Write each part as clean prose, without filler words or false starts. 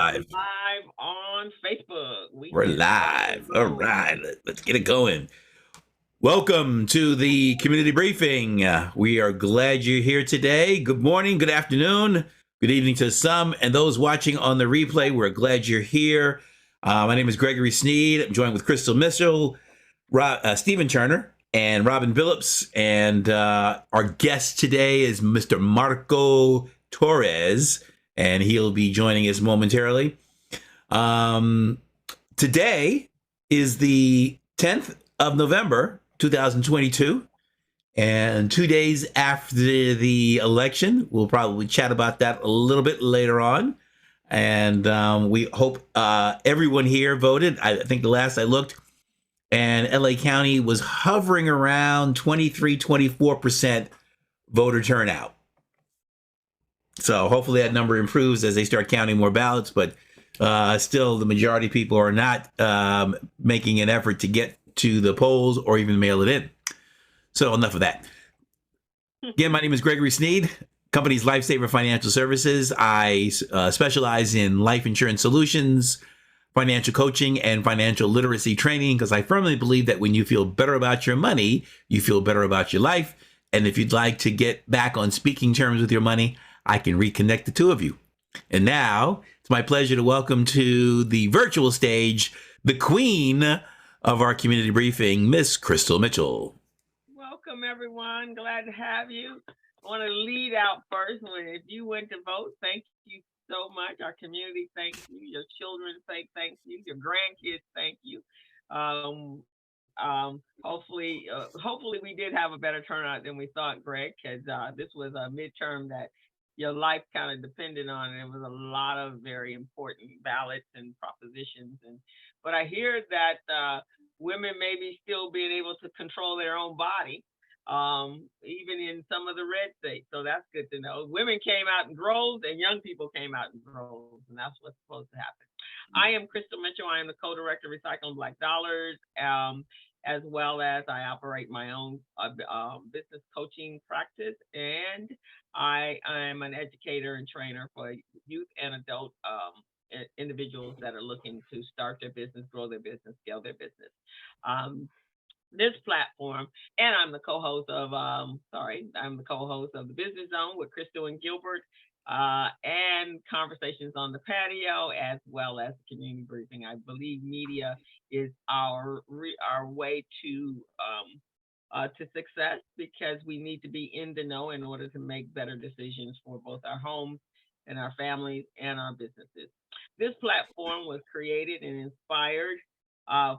live. Live on Facebook. We're live. All right, let's get it going. Welcome to the community briefing. We are glad you're here today. Good morning, good afternoon, good evening to some, and those watching on the replay, we're glad you're here. My name is Gregory Sneed. I'm joined with Crystal Mitchell, Stephen Turner, and Robin Phillips. And our guest today is Mr. Marco Torres, and he'll be joining us momentarily. Today is the 10th of November, 2022, and 2 days after the election. We'll probably chat about that a little bit later on. And we hope everyone here voted. I think the last I looked, and LA County was hovering around 23-24% voter turnout. So hopefully that number improves as they start counting more ballots, but still the majority of people are not making an effort to get to the polls or even mail it in. So enough of that. Again, my name is Gregory Sneed, company's Lifesaver Financial Services. I specialize in life insurance solutions, financial coaching, and financial literacy training, because I firmly believe that when you feel better about your money, you feel better about your life. And if you'd like to get back on speaking terms with your money, I can reconnect the two of you. And now it's my pleasure to welcome to the virtual stage the queen of our community briefing, Miss Crystal Mitchell. Welcome, everyone. Glad to have you. I want to lead out first. If you went to vote, thank you so much. Our community, thank you. Your children, thank you. Your grandkids, thank you. Hopefully we did have a better turnout than we thought, Greg, because this was a midterm that your life kind of depended on. And it was a lot of very important ballots and propositions. But I hear that women may be still being able to control their own body, even in some of the red states. So that's good to know. Women came out in droves and young people came out in droves, and that's what's supposed to happen. I am Crystal Mitchell. I am the co-director of Recycling Black Dollars, as well as I operate my own business coaching practice, and I am an educator and trainer for youth and adult individuals that are looking to start their business, grow their business, scale their business. This platform, and I'm the co-host of the Business Zone with Crystal and Gilbert, and Conversations on the Patio, as well as community briefing. I believe media is our way to success, because we need to be in the know in order to make better decisions for both our homes and our families and our businesses. This platform was created and inspired to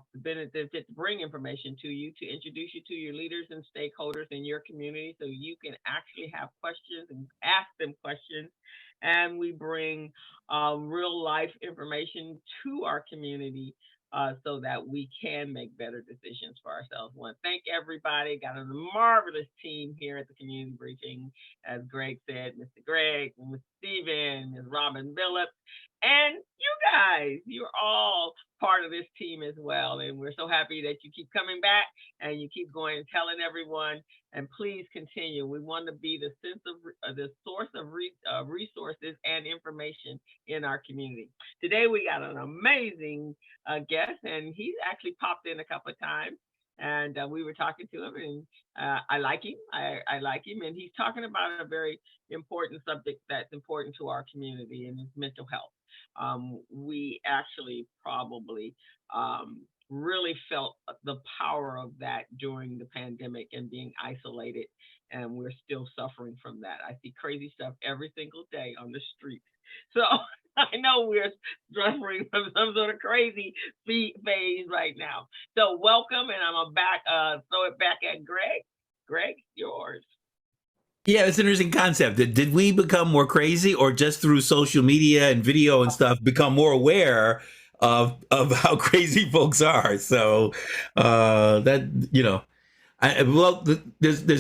bring information to you, to introduce you to your leaders and stakeholders in your community, so you can actually have questions and ask them questions. And we bring real life information to our community so that we can make better decisions for ourselves. I want to thank everybody. Got a marvelous team here at the community briefing. As Greg said, Mr. Greg, Mr. Stephen, Ms. Robin Phillips, and you guys. You're all part of this team as well. And we're so happy that you keep coming back and you keep going and telling everyone. And please continue. We want to be the source of resources and information in our community. Today we got an amazing guest, and he's actually popped in a couple of times. And we were talking to him, and I like him. I like him, and he's talking about a very important subject that's important to our community, and it's mental health. We actually probably really felt the power of that during the pandemic and being isolated, and we're still suffering from that. I see crazy stuff every single day on the streets. So I know we're suffering from some sort of crazy phase right now. So welcome, and I'm throw it back at Greg. Greg, yours. Yeah, it's an interesting concept. Did we become more crazy, or just through social media and video and stuff become more aware of how crazy folks are? So there's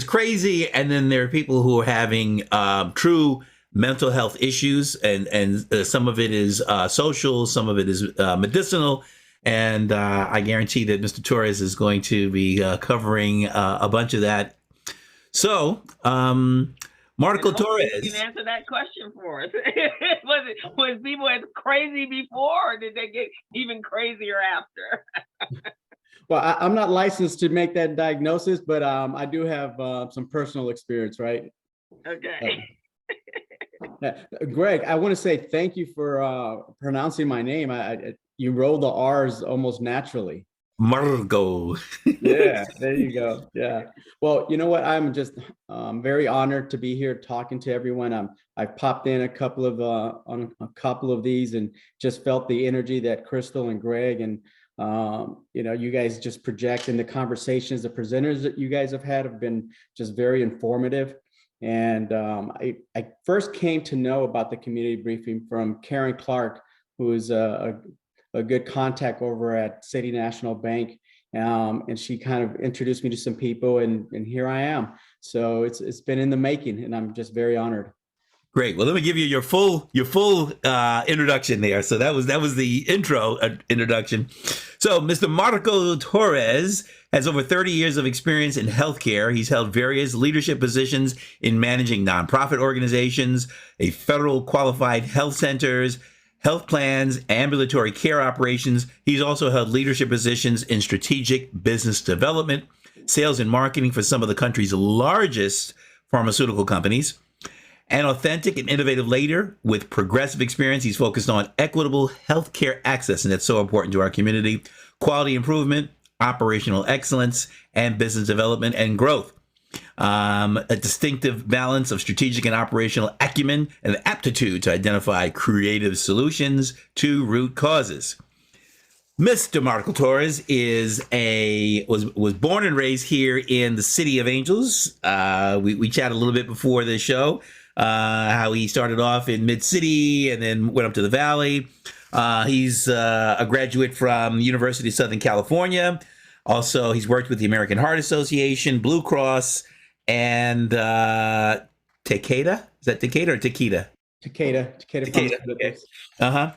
crazy, and then there are people who are having true mental health issues, and some of it is social, some of it is medicinal, and I guarantee that Mr. Torres is going to be covering a bunch of that. So, And Marco hopefully you can Torres. answer that question for us. Was people as crazy before, or did they get even crazier after? Well, I'm not licensed to make that diagnosis, but I do have some personal experience, right? Okay. Greg, I want to say thank you for pronouncing my name. You roll the R's almost naturally. Marco. Yeah, there you go. Yeah. Well, you know what? I'm just very honored to be here talking to everyone. I've popped in a couple of on a couple of these and just felt the energy that Crystal and Greg and you guys just project, and the conversations, the presenters that you guys have been just very informative. And I first came to know about the community briefing from Karen Clark, who is a good contact over at City National Bank. And she kind of introduced me to some people, and here I am. So it's been in the making, and I'm just very honored. Great. Well, let me give you your full introduction there. So that was the intro introduction. So Mr. Marco Torres has over 30 years of experience in healthcare. He's held various leadership positions in managing nonprofit organizations, a federal qualified health centers, health plans, ambulatory care operations. He's also held leadership positions in strategic business development, sales and marketing for some of the country's largest pharmaceutical companies. An authentic and innovative leader with progressive experience, he's focused on equitable healthcare access, and that's so important to our community, quality improvement, operational excellence, and business development and growth. A distinctive balance of strategic and operational acumen and aptitude to identify creative solutions to root causes. Mr. Marco Torres was born and raised here in the City of Angels. We chatted a little bit before the show. How he started off in Mid-City and then went up to the Valley. He's a graduate from the University of Southern California. Also, he's worked with the American Heart Association, Blue Cross, and Takeda. Is that Takeda or Takeda? Takeda. Okay.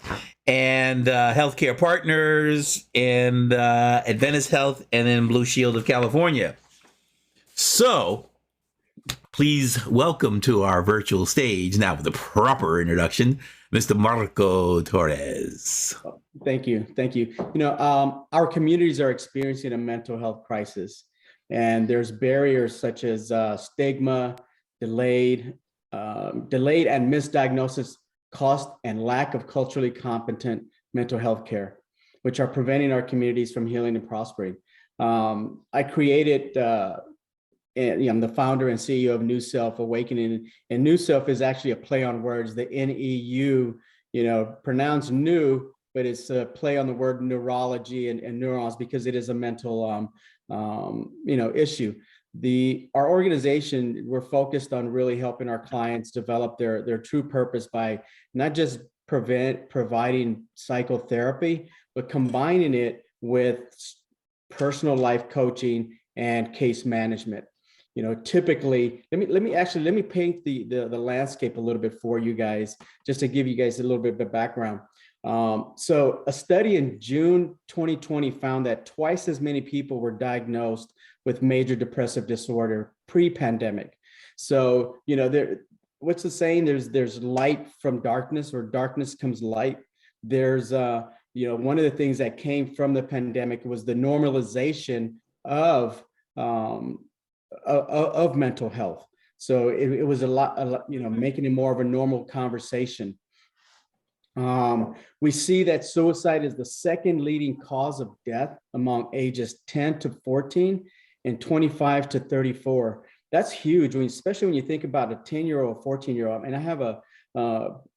And Healthcare Partners and Adventist Health, and then Blue Shield of California. So, please welcome to our virtual stage now with a proper introduction, Mr. Marco Torres. Thank you. Our communities are experiencing a mental health crisis, and there's barriers such as stigma, delayed and misdiagnosis, cost, and lack of culturally competent mental health care, which are preventing our communities from healing and prospering. I created I'm the founder and CEO of Neu-Self Awakening, and Neu-Self is actually a play on words. The N-E-U, pronounced new, but it's a play on the word neurology and neurons, because it is a mental, issue. Our organization, we're focused on really helping our clients develop their true purpose by not just providing psychotherapy, but combining it with personal life coaching and case management. Typically, let me paint the landscape a little bit for you guys, just to give you guys a little bit of background. So a study in June 2020 found that twice as many people were diagnosed with major depressive disorder pre-pandemic. So, what's the saying? There's light from darkness, or darkness comes light. There's one of the things that came from the pandemic was the normalization of mental health. So it was a lot, making it more of a normal conversation. We see that suicide is the second leading cause of death among ages 10 to 14 and 25 to 34. That's huge, especially when you think about a 10-year-old, 14-year-old. And I have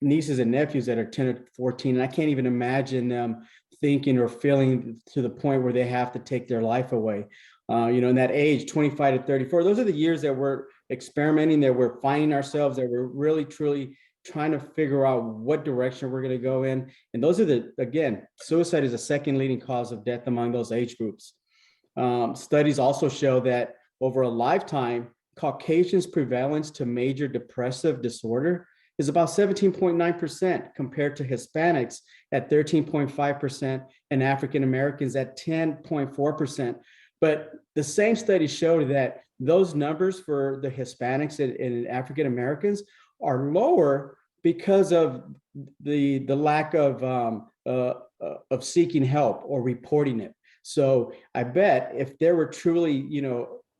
nieces and nephews that are 10 or 14, and I can't even imagine them thinking or feeling to the point where they have to take their life away. In that age, 25 to 34, those are the years that we're experimenting, that we're finding ourselves, that we're really, truly trying to figure out what direction we're going to go in. And those are suicide is the second leading cause of death among those age groups. Studies also show that over a lifetime, Caucasians' prevalence to major depressive disorder is about 17.9% compared to Hispanics at 13.5% and African Americans at 10.4%. But the same study showed that those numbers for the Hispanics and African Americans are lower because of the lack of seeking help or reporting it. So I bet if there were truly,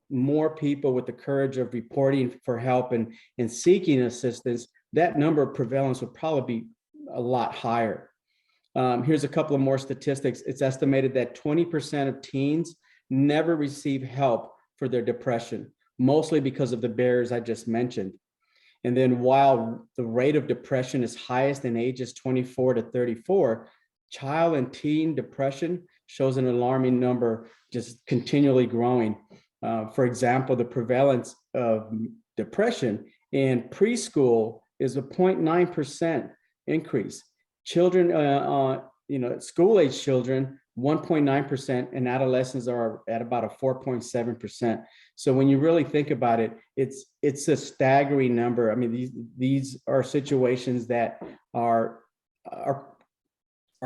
more people with the courage of reporting for help and seeking assistance, that number of prevalence would probably be a lot higher. Here's a couple of more statistics. It's estimated that 20% of teens never receive help for their depression, mostly because of the barriers I just mentioned. And then while the rate of depression is highest in ages 24 to 34, child and teen depression shows an alarming number, just continually growing. For example, the prevalence of depression in preschool is a 0.9% increase. Children, school-age children, 1.9%, and adolescents are at about a 4.7%. So when you really think about it, it's a staggering number. I mean, these are situations that are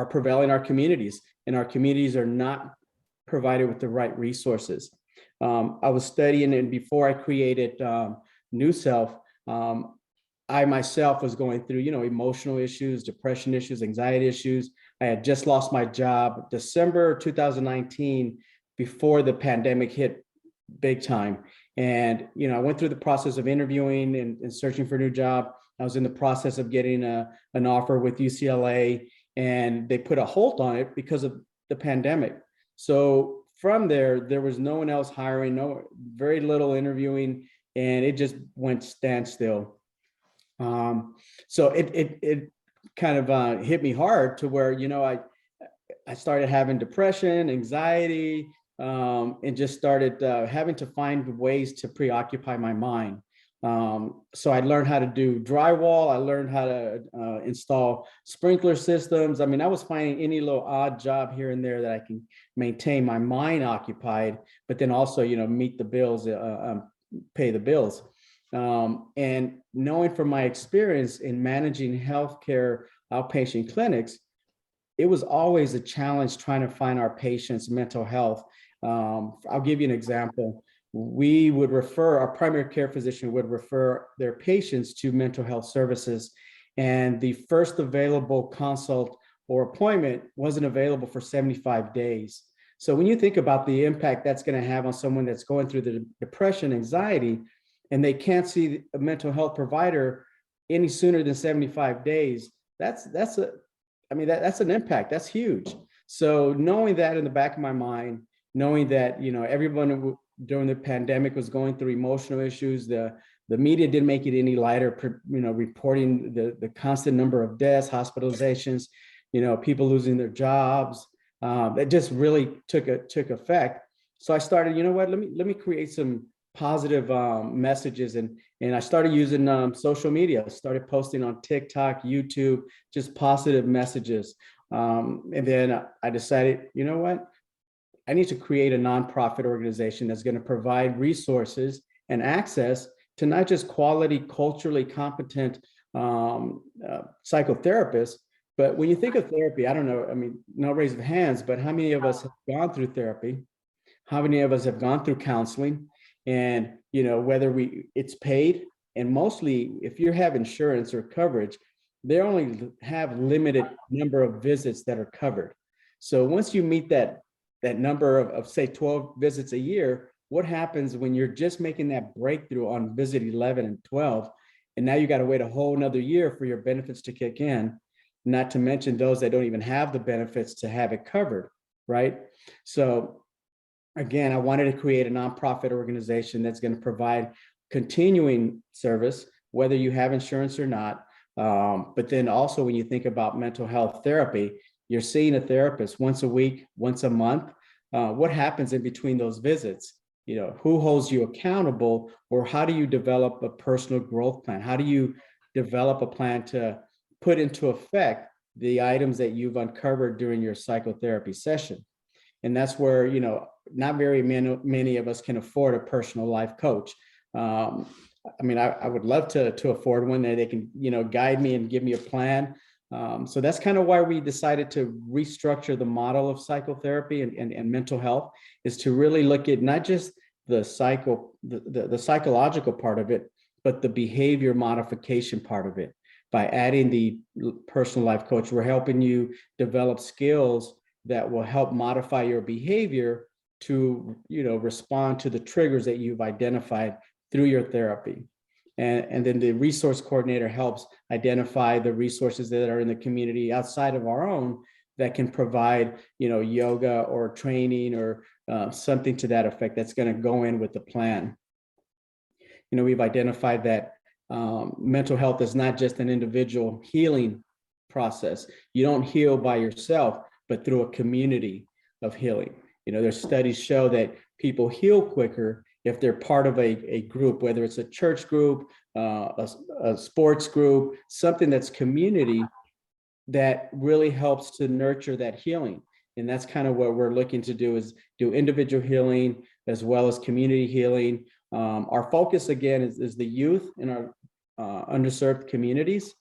prevailing in our communities, and our communities are not provided with the right resources. I was studying, and before I created Neu-Self, I myself was going through, emotional issues, depression issues, anxiety issues. I had just lost my job December 2019, before the pandemic hit big time. And, I went through the process of interviewing and searching for a new job. I was in the process of getting an offer with UCLA, and they put a halt on it because of the pandemic. So from there was no one else hiring, very little interviewing, and it just went standstill. So it kind of hit me hard to where, I started having depression, anxiety, and just started having to find ways to preoccupy my mind. So I learned how to do drywall. I learned how to install sprinkler systems. I mean, I was finding any little odd job here and there that I can maintain my mind occupied, but then also, meet the bills, pay the bills. And knowing from my experience in managing healthcare outpatient clinics, it was always a challenge trying to find our patients' mental health. I'll give you an example. Our primary care physician would refer their patients to mental health services, and the first available consult or appointment wasn't available for 75 days. So when you think about the impact that's going to have on someone that's going through the depression, anxiety, and they can't see a mental health provider any sooner than 75 days, that's an impact. That's huge. So knowing that in the back of my mind, knowing that, everyone during the pandemic was going through emotional issues, the media didn't make it any lighter, reporting the constant number of deaths, hospitalizations, people losing their jobs. That just really took effect. So I started, let me create some positive messages, and I started using social media. I started posting on TikTok, YouTube, just positive messages. And then I decided, I need to create a nonprofit organization that's going to provide resources and access to not just quality, culturally competent psychotherapists, but when you think of therapy, I don't know, no raise of hands, but how many of us have gone through therapy? How many of us have gone through counseling? And, whether it's paid, and mostly if you have insurance or coverage, they only have limited number of visits that are covered. So once you meet that number of say 12 visits a year, what happens when you're just making that breakthrough on visit 11 and 12, and now you got to wait a whole nother year for your benefits to kick in, not to mention those that don't even have the benefits to have it covered, right? So again, I wanted to create a nonprofit organization that's going to provide continuing service, whether you have insurance or not. But then also when you think about mental health therapy, you're seeing a therapist once a week, once a month. What happens in between those visits? Who holds you accountable, or how do you develop a personal growth plan? How do you develop a plan to put into effect the items that you've uncovered during your psychotherapy session? And that's where, not very many of us can afford a personal life coach. I would love to afford one that they can, guide me and give me a plan. So that's kind of why we decided to restructure the model of psychotherapy and mental health, is to really look at not just the psychological part of it, but the behavior modification part of it. By adding the personal life coach, we're helping you develop skills that will help modify your behavior to, respond to the triggers that you've identified through your therapy. And then the resource coordinator helps identify the resources that are in the community outside of our own that can provide, yoga or training or something to that effect that's going to go in with the plan. We've identified that mental health is not just an individual healing process. You don't heal by yourself, but through a community of healing. There's studies show that people heal quicker if they're part of a group, whether it's a church group, a sports group, something that's community that really helps to nurture that healing. And that's kind of what we're looking to do, is do individual healing as well as community healing. Our focus, again, is the youth in our underserved communities.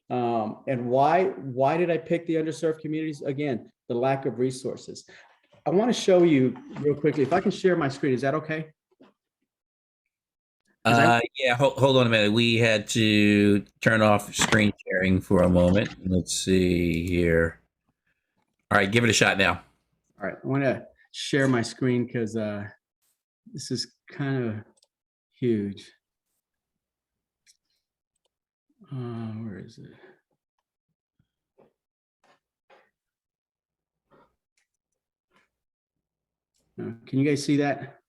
And why did I pick the underserved communities? Again, the lack of resources. I want to show you real quickly, if I can share my screen, is that okay? Yeah, hold on a minute. We had to turn off screen sharing for a moment. Let's see here. All right, give it a shot now. All right, I want to share my screen because this is kind of huge. Where is it? Can you guys see that?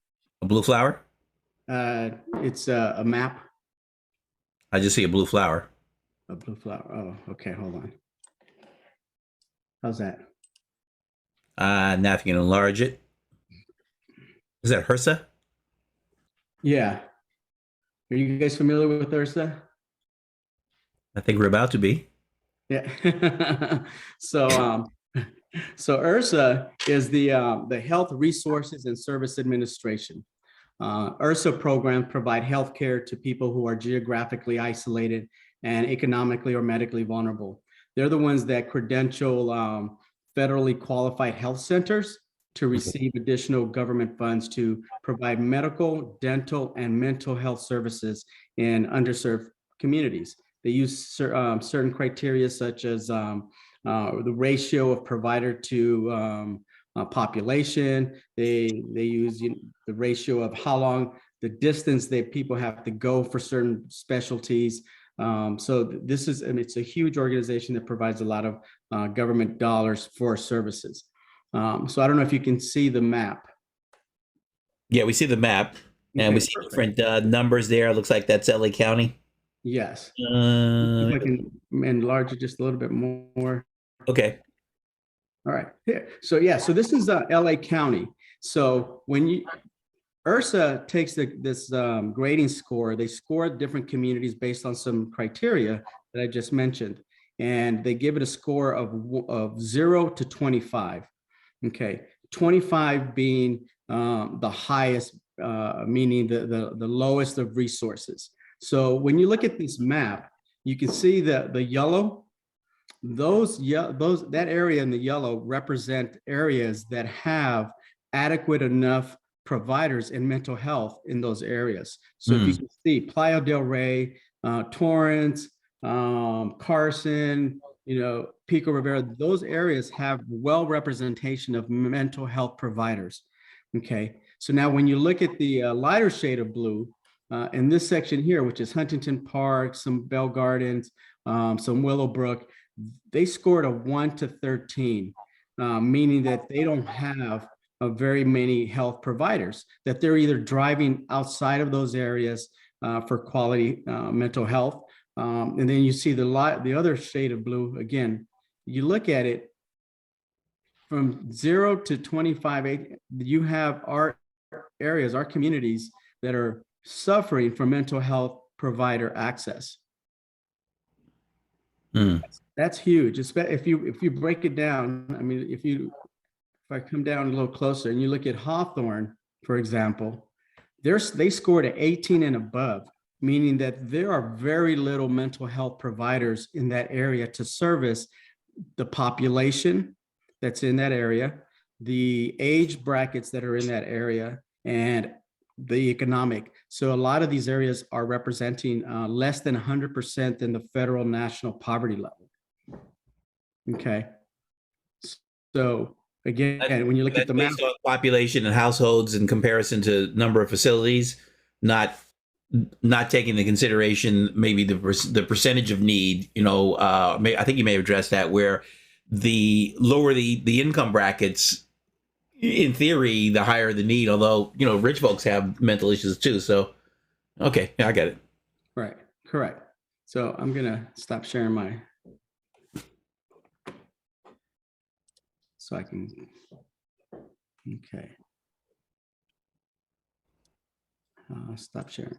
A blue flower? It's a map. I just see a blue flower. A blue flower. Oh, okay. Hold on. How's that? Now if you can enlarge it. Is that HRSA? Yeah. Are you guys familiar with HRSA? I think we're about to be. Yeah. So HRSA is the Health Resources and Service Administration. HRSA programs provide health care to people who are geographically isolated and economically or medically vulnerable. They're the ones that credential federally qualified health centers to receive additional government funds to provide medical, dental, and mental health services in underserved communities. They use certain criteria such as the ratio of provider to population. They use the ratio of how long, the distance that people have to go for certain specialties. So this is, and it's a huge organization that provides a lot of government dollars for services. So I don't know if you can see the map. Yeah, we see the map, and Okay, we see perfect. different numbers there. It looks like that's LA County. Yes. If I can enlarge it just a little bit more. Okay. All right. Here. So yeah, so this is LA County. So when HRSA takes this grading score, they score different communities based on some criteria that I just mentioned, and they give it a score of 0 to 25. Okay, 25 being the highest, meaning the lowest of resources. So when you look at this map, you can see the yellow. That area in the yellow represent areas that have adequate enough providers in mental health in those areas. So if you can see Playa del Rey, Torrance, Carson, Pico Rivera, those areas have well representation of mental health providers. Okay, so now when you look at the lighter shade of blue, in this section here, which is Huntington Park, some Bell Gardens, some Willowbrook, they scored a 1 to 13, meaning that they don't have very many health providers, that they're either driving outside of those areas for quality mental health. And then you see the other shade of blue, again, you look at it from 0 to 25, you have our areas, our communities that are suffering from mental health provider access. That's huge. If you break it down, I mean, if I come down a little closer and you look at Hawthorne, for example, they scored at 18 and above, meaning that there are very little mental health providers in that area to service the population that's in that area, the age brackets that are in that area, and the economic. So a lot of these areas are representing less than 100% in the federal national poverty level. Okay. So again, when you look at the map, based on population and households in comparison to number of facilities, not taking into consideration maybe the percentage of need. I think you may have addressed that, where the lower the income brackets, in theory, the higher the need. Although rich folks have mental issues too. So, okay, yeah, I get it. Right, correct. So I'm gonna stop sharing my, so I can, okay. Stop sharing.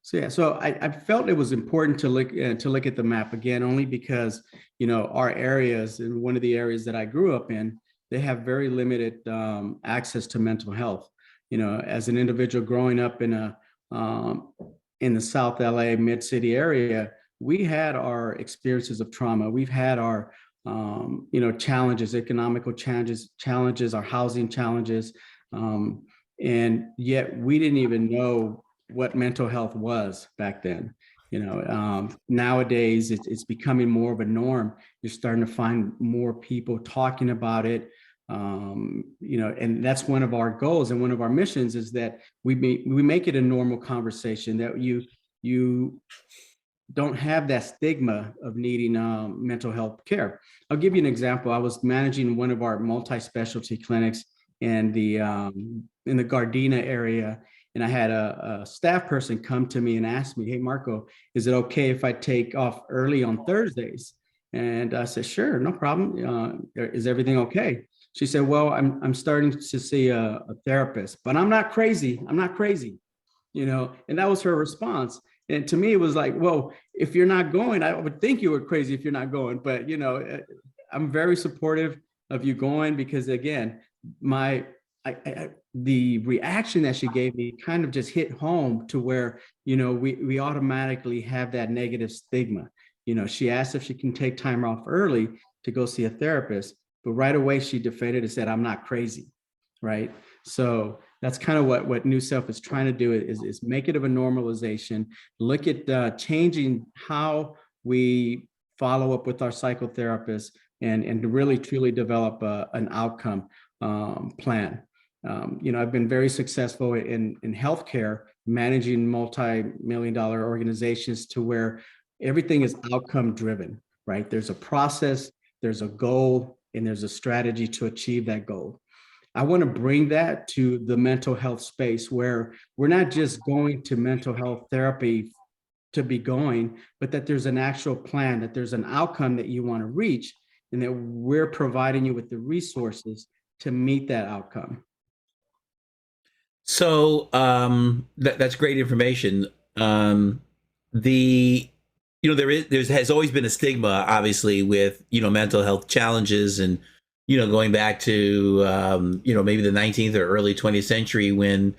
So yeah, so I felt it was important to look at the map again, only because our areas, and one of the areas that I grew up in, they have very limited access to mental health. As an individual growing up in the South LA mid-city area, we had our experiences of trauma. We've had our challenges, economical challenges, our housing challenges, and yet we didn't even know what mental health was back then. Nowadays it's becoming more of a norm. You're starting to find more people talking about it. And that's one of our goals and one of our missions, is that we make it a normal conversation, that you don't have that stigma of needing mental health care. I'll give you an example. I was managing one of our multi-specialty clinics in the Gardena area, and I had a staff person come to me and ask me, "Hey, Marco, is it okay if I take off early on Thursdays?" And I said, "Sure, no problem. Is everything okay?" She said, "Well, I'm starting to see a therapist, but I'm not crazy. I'm not crazy." And that was her response. And to me, it was like, well, if you're not going, I would think you were crazy if you're not going. But, I'm very supportive of you going, because again, the reaction that she gave me kind of just hit home to where, we automatically have that negative stigma. She asked if she can take time off early to go see a therapist, but right away she defended and said, "I'm not crazy." Right. So that's kind of what Neu-Self is trying to do, is make it of a normalization, look at changing how we follow up with our psychotherapists, and to really truly develop an outcome plan. I've been very successful in healthcare, managing multi-million-dollar organizations to where everything is outcome driven, right? There's a process, there's a goal, and there's a strategy to achieve that goal. I want to bring that to the mental health space, where we're not just going to mental health therapy to be going, but that there's an actual plan, that there's an outcome that you want to reach, and that we're providing you with the resources to meet that outcome. So that's great information. There has always been a stigma, obviously, with mental health challenges, and going back to maybe the 19th or early 20th century, when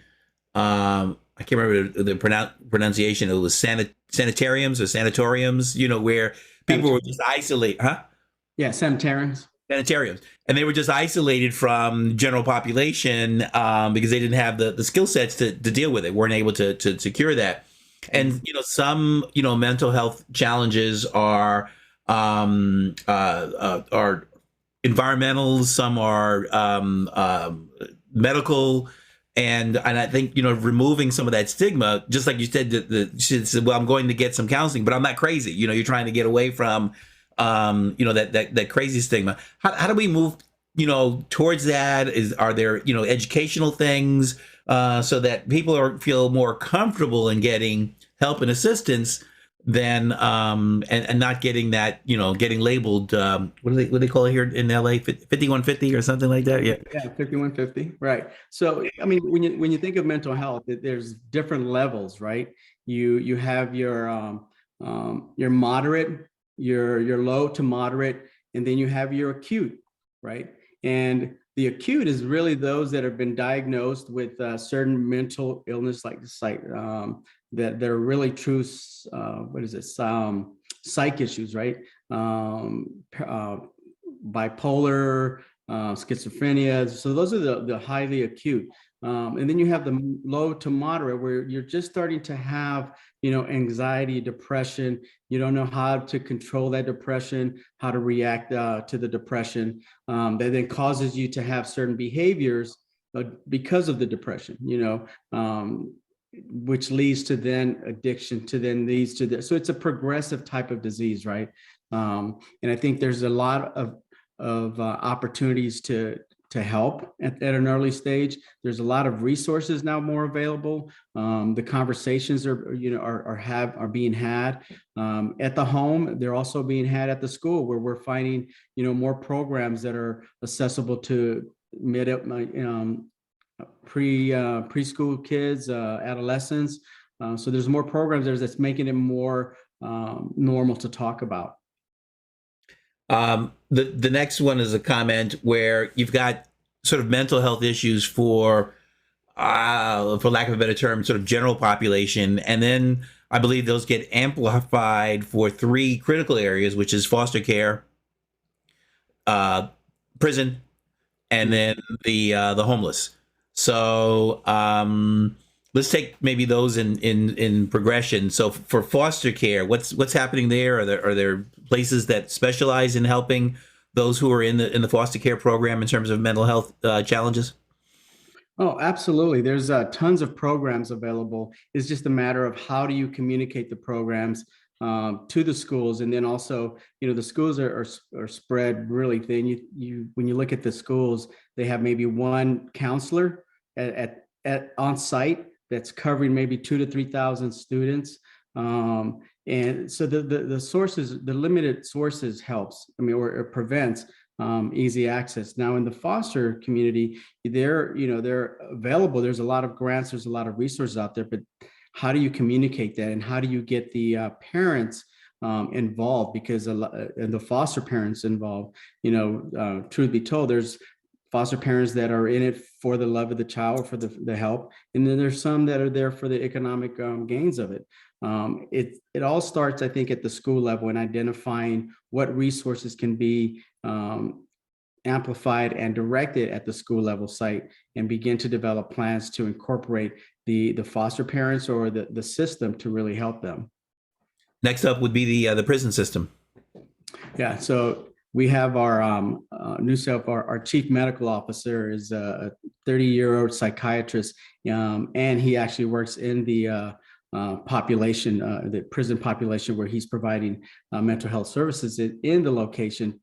I can't remember the pronunciation. It was sanitariums or sanatoriums, where people were just isolated, huh? Yeah, sanitariums. Sanitariums, and they were just isolated from general population because they didn't have the skill sets to deal with it, weren't able to secure that. And some mental health challenges are environmental, some are medical, and I think removing some of that stigma, just like you said, she said, "Well, I'm going to get some counseling, but I'm not crazy." You're trying to get away from that crazy stigma. How do we move towards that? Are there educational things so that people feel more comfortable in getting help and assistance than and not getting that getting labeled what do they call it here in LA, 5150 or something like that? Yeah, 5150, right. So I mean, when you think of mental health, there's different levels, right? You have your moderate, your low to moderate, and then you have your acute, right? And the acute is really those that have been diagnosed with certain mental illness, like that they're really true, psych issues, right? Bipolar, schizophrenia. So those are the highly acute. And then you have the low to moderate, where you're just starting to have, anxiety, depression. You don't know how to control that depression, how to react to the depression. That then causes you to have certain behaviors because of the depression, which leads to then addiction, to then leads to this. So it's a progressive type of disease, right? And I think there's a lot of opportunities to help at an early stage. There's a lot of resources now more available. The conversations are being had at the home. They're also being had at the school, where we're finding more programs that are accessible to preschool kids, adolescents. So there's more programs there that's making it more normal to talk about. The next one is a comment where you've got sort of mental health issues for lack of a better term, sort of general population, and then I believe those get amplified for 3 critical areas, which is foster care, prison, and then the homeless. So let's take maybe those in progression. So for foster care, what's happening there? Are there places that specialize in helping those who are in the foster care program in terms of mental health challenges? Oh, absolutely. There's tons of programs available. It's just a matter of how do you communicate the programs to the schools, and then also, the schools are spread really thin. You when you look at the schools, they have maybe one counselor at on site that's covering maybe 2,000 to 3,000 students. And so the sources, the limited sources helps. I mean, or prevents easy access. Now in the foster community, they're available. There's a lot of grants, there's a lot of resources out there, but how do you communicate that, and how do you get the parents involved? Because and the foster parents involved. Truth be told, there's foster parents that are in it for the love of the child, for the help, and then there's some that are there for the economic gains of it. It all starts, I think, at the school level, and identifying what resources can be amplified and directed at the school level site, and begin to develop plans to incorporate the foster parents or the system to really help them. Next up would be the prison system. Yeah, so we have our Neu-Self, our chief medical officer is a 30-year-old psychiatrist, and he actually works in the population, the prison population, where he's providing mental health services in the location,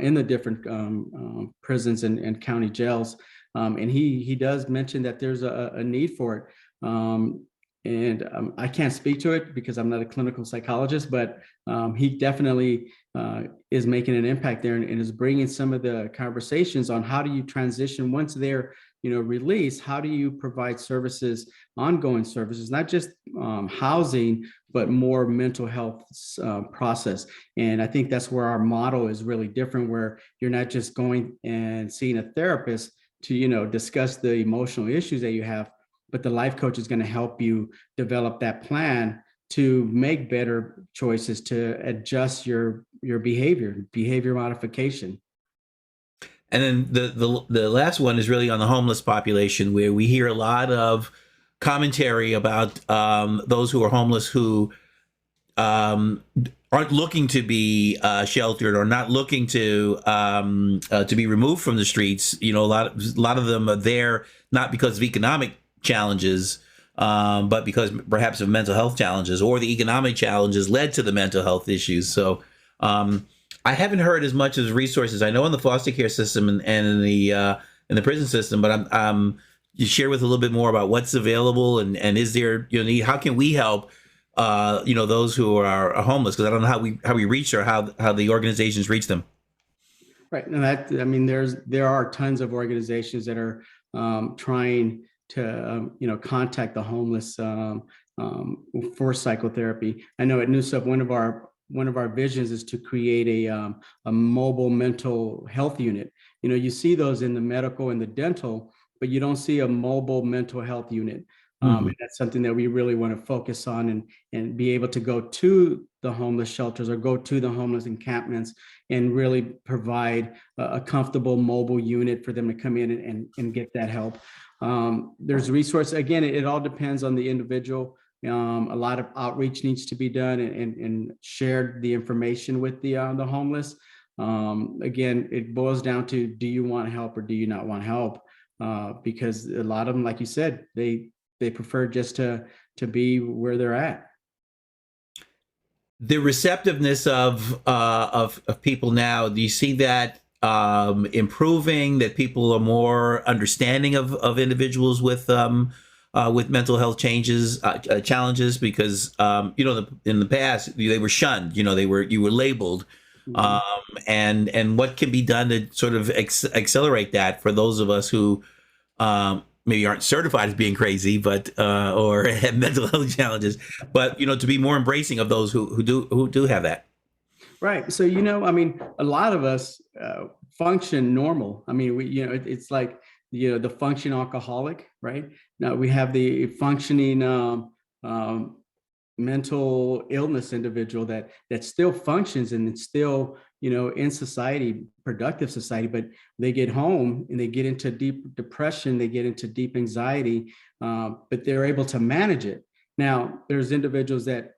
in the different prisons and county jails. And he does mention that there's a need for it. And I can't speak to it because I'm not a clinical psychologist, but he definitely is making an impact there, and is bringing some of the conversations on how do you transition once they're released. How do you provide services, ongoing services, not just housing, but more mental health process. And I think that's where our model is really different, where you're not just going and seeing a therapist to discuss the emotional issues that you have, but the life coach is going to help you develop that plan to make better choices, to adjust your behavior modification. And then the last one is really on the homeless population, where we hear a lot of commentary about those who are homeless, who aren't looking to be sheltered, or not looking to be removed from the streets. A lot of them are there not because of economic challenges, but because perhaps of mental health challenges, or the economic challenges led to the mental health issues. So I haven't heard as much as resources. I know in the foster care system and in the prison system, but you share with a little bit more about what's available, and is there need? How can we help those who are homeless? Because I don't know how we reach, or how the organizations reach them. Right, and there are tons of organizations that are trying to contact the homeless for psychotherapy. I know at Neu-Self, one of our visions is to create a mobile mental health unit. You see those in the medical and the dental, but you don't see a mobile mental health unit. And that's something that we really want to focus on, and be able to go to the homeless shelters, or go to the homeless encampments, and really provide a comfortable mobile unit for them to come in and get that help. There's resources. Again, it all depends on the individual. A lot of outreach needs to be done and shared the information with the homeless. Again, it boils down to, do you want help or do you not want help? Because a lot of them, like you said, they prefer just to be where they're at. The receptiveness of people now, do you see that improving, that people are more understanding of individuals with mental health challenges? Because in the past they were shunned, you were labeled. And what can be done to sort of accelerate that for those of us who maybe aren't certified as being crazy, but or have mental health challenges, but to be more embracing of those who do have that. Right. So I mean, a lot of us function normal. I mean, it's like the function alcoholic, right? Now we have the functioning mental illness individual that still functions and it's still in society, productive society, but they get home and they get into deep depression, they get into deep anxiety, but they're able to manage it. Now there's individuals that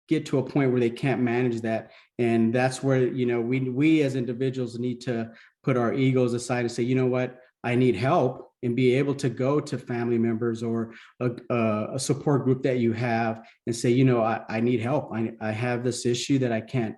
get to a point where they can't manage that, and that's where we as individuals need to put our egos aside and say, you know what, I need help, and be able to go to family members or a support group that you have and say, I need help. I have this issue that I can't,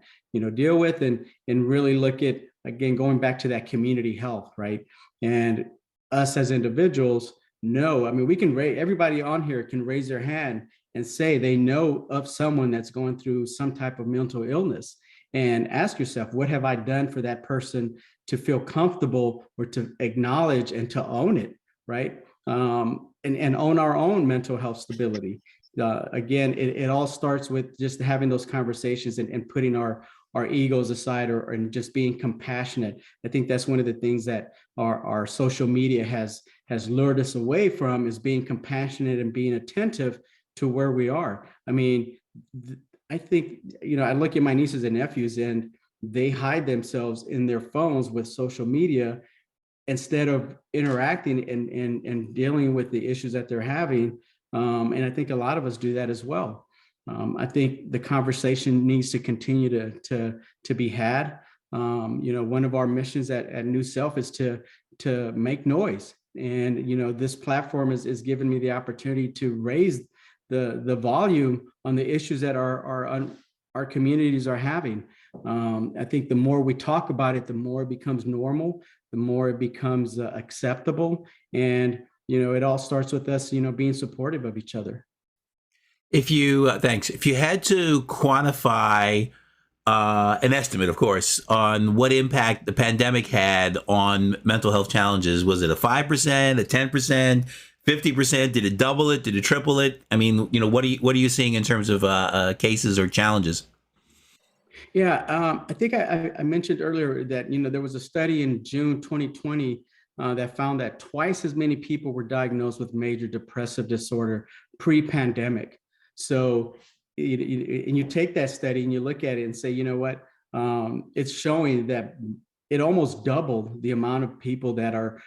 deal with, and really look at, again, going back to that community health, right? And us as individuals know, I mean, we can everybody on here can raise their hand and say they know of someone that's going through some type of mental illness, and ask yourself, what have I done for that person to feel comfortable or to acknowledge and to own it, right? And own our own mental health stability. Again, it all starts with just having those conversations and putting our egos aside, and just being compassionate. I think that's one of the things that our social media has lured us away from, is being compassionate and being attentive to where we are. I mean, I think, I look at my nieces and nephews and they hide themselves in their phones with social media instead of interacting and dealing with the issues that they're having. And I think a lot of us do that as well. I think the conversation needs to continue to be had. One of our missions at Neu-Self is to make noise. And, this platform is giving me the opportunity to raise the volume on the issues that our communities are having. I think the more we talk about it, the more it becomes normal, the more it becomes acceptable. And, it all starts with us, being supportive of each other. Thanks. If you had to quantify an estimate, of course, on what impact the pandemic had on mental health challenges, was it a 5%, a 10%, 50%? Did it double it? Did it triple it? I mean, what are you seeing in terms of cases or challenges? Yeah, I think I mentioned earlier that, there was a study in June 2020 that found that twice as many people were diagnosed with major depressive disorder pre-pandemic. So, and you take that study and you look at it and say, you know what, it's showing that it almost doubled the amount of people that are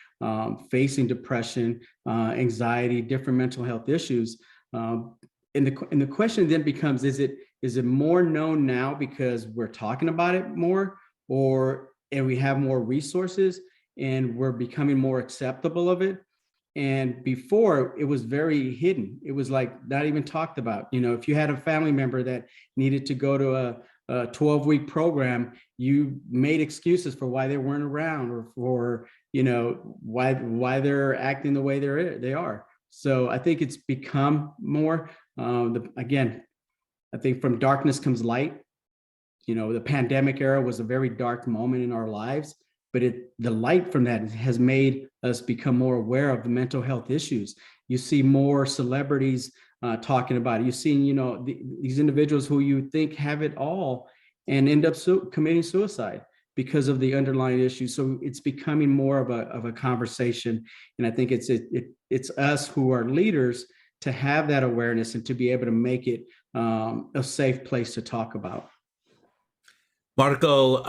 facing depression, anxiety, different mental health issues. And the question then becomes, is it more known now because we're talking about it more, and we have more resources and we're becoming more acceptable of it? And before, it was very hidden. It was like not even talked about. If you had a family member that needed to go to a 12-week program, you made excuses for why they weren't around, or for, why they're acting the way they are. So I think it's become more, again, I think from darkness comes light. The pandemic era was a very dark moment in our lives, but the light from that has made us become more aware of the mental health issues. You see more celebrities talking about it. You've seen, these individuals who you think have it all and end up committing suicide because of the underlying issues. So it's becoming more of a conversation. And I think it's us who are leaders to have that awareness and to be able to make it a safe place to talk about. Marco,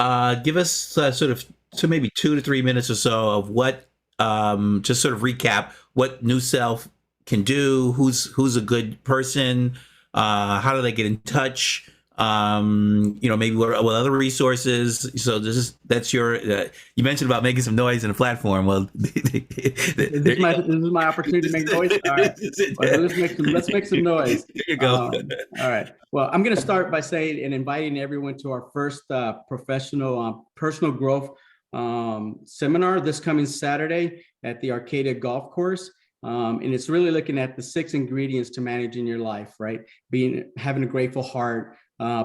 give us sort of maybe 2 to 3 minutes or so of what just sort of recap what Neu-Self can do, who's a good person, how do they get in touch, maybe what other resources. So that's your. You mentioned about making some noise in the platform. Well, this is my opportunity to make noise. All right, well, let's make some noise. There you go. All right. Well, I'm going to start by saying and inviting everyone to our first professional personal growth seminar this coming Saturday at the Arcadia Golf Course. And it's really looking at the 6 ingredients to managing your life, right? Having a grateful heart,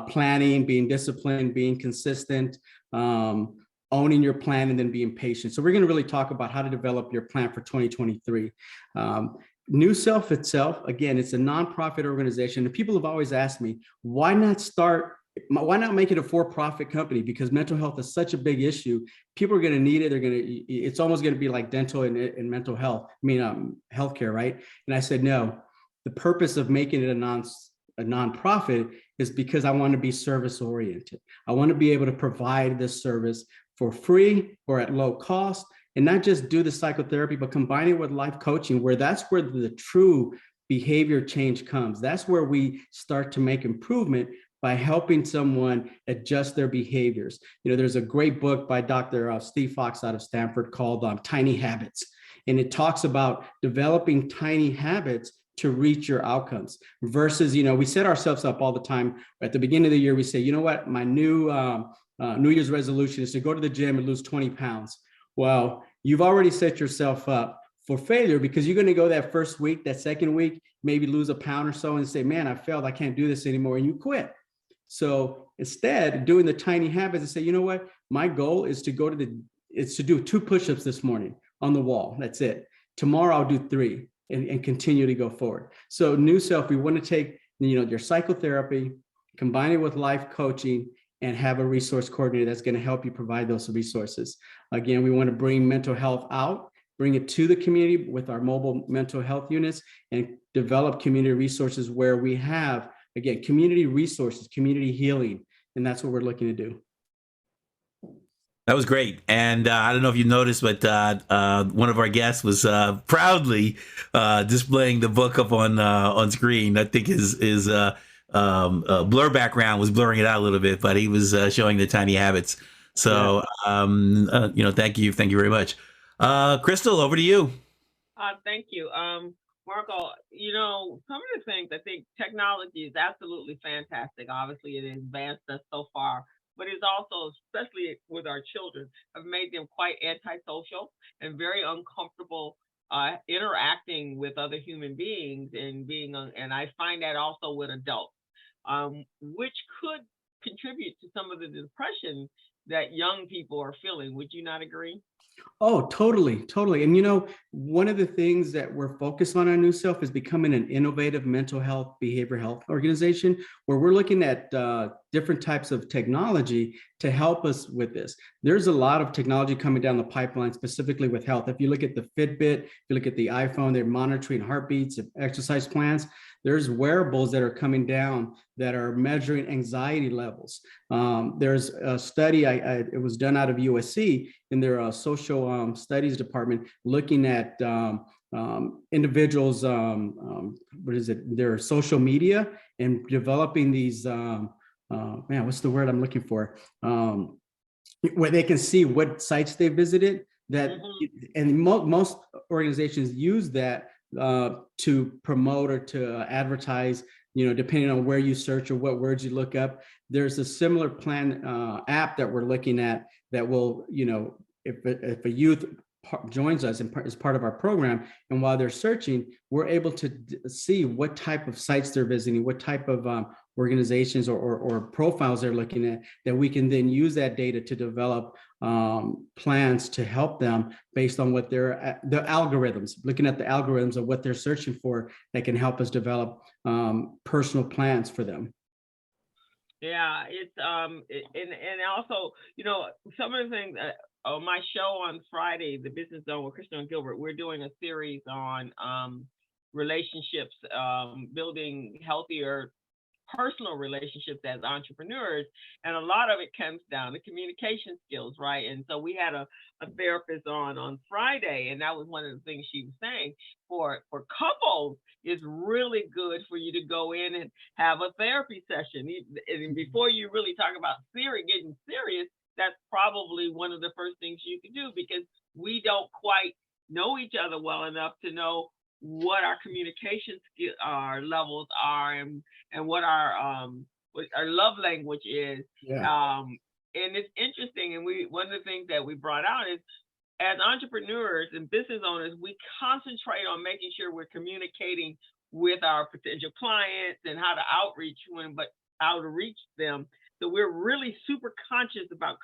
planning, being disciplined, being consistent, owning your plan, and then being patient. So we're going to really talk about how to develop your plan for 2023. Neu-Self itself, again, it's a nonprofit organization. And people have always asked me, why not make it a for-profit company? Because mental health is such a big issue. People are going to need it. It's almost going to be like dental and mental health. Healthcare, right? And I said, no, the purpose of making it a nonprofit is because I want to be service oriented. I want to be able to provide this service for free or at low cost, and not just do the psychotherapy, but combine it with life coaching, where that's where the true behavior change comes. That's where we start to make improvement by helping someone adjust their behaviors. There's a great book by Dr. Steve Fox out of Stanford called Tiny Habits. And it talks about developing tiny habits to reach your outcomes versus, we set ourselves up all the time. At the beginning of the year, we say, you know what, my New Year's resolution is to go to the gym and lose 20 pounds. Well, you've already set yourself up for failure because you're going to go that first week, that second week, maybe lose a pound or so and say, man, I failed. I can't do this anymore. And you quit. So instead, doing the tiny habits and say, you know what, my goal is to do 2 push-ups this morning on the wall. That's it. Tomorrow I'll do 3 and continue to go forward. So Neu-Self, we want to take, your psychotherapy, combine it with life coaching, and have a resource coordinator that's going to help you provide those resources. Again, we want to bring mental health out, bring it to the community with our mobile mental health units, and develop community resources where we have, again, community resources, community healing, and that's what we're looking to do. That was great. And I don't know if you noticed, but one of our guests was proudly displaying the book up on screen. I think his blur background was blurring it out a little bit, but he was showing the tiny habits. So, thank you very much. Crystal, over to you. Thank you. Marco, some of the things, I think technology is absolutely fantastic. Obviously, it has advanced us so far, but it's also, especially with our children, have made them quite antisocial and very uncomfortable interacting with other human beings and I find that also with adults, which could contribute to some of the depression that young people are feeling. Would you not agree? Oh, totally. And one of the things that we're focused on Neu-Self is becoming an innovative mental health, behavioral health organization, where we're looking at different types of technology to help us with this. There's a lot of technology coming down the pipeline, specifically with health. If you look at the Fitbit, if you look at the iPhone, they're monitoring heartbeats, exercise plans. There's wearables that are coming down that are measuring anxiety levels. There's a study, it was done out of USC in their social studies department, looking at individuals, their social media, and developing these, what's the word I'm looking for? Where they can see what sites they visited. And most organizations use that to promote or to advertise, depending on where you search or what words you look up. There's a similar plan app that we're looking at that will, if a youth joins us and is part of our program, and while they're searching, we're able to see what type of sites they're visiting, what type of organizations or profiles they're looking at, that we can then use that data to develop plans to help them based on what the algorithms, looking at the algorithms of what they're searching for, that can help us develop personal plans for them. Yeah, it's and also, some of the things on my show on Friday, the Business Zone with Crystal and Gilbert, we're doing a series on relationships, building healthier personal relationships as entrepreneurs. And a lot of it comes down to communication skills, right? And so we had a therapist on Friday, and that was one of the things she was saying for couples, it's really good for you to go in and have a therapy session. And before you really talk about getting serious, that's probably one of the first things you can do, because we don't quite know each other well enough to know what our communication skill, our levels are, and what our love language is. Yeah. And it's interesting. And one of the things that we brought out is, as entrepreneurs and business owners, we concentrate on making sure we're communicating with our potential clients and how to outreach them. So we're really super conscious about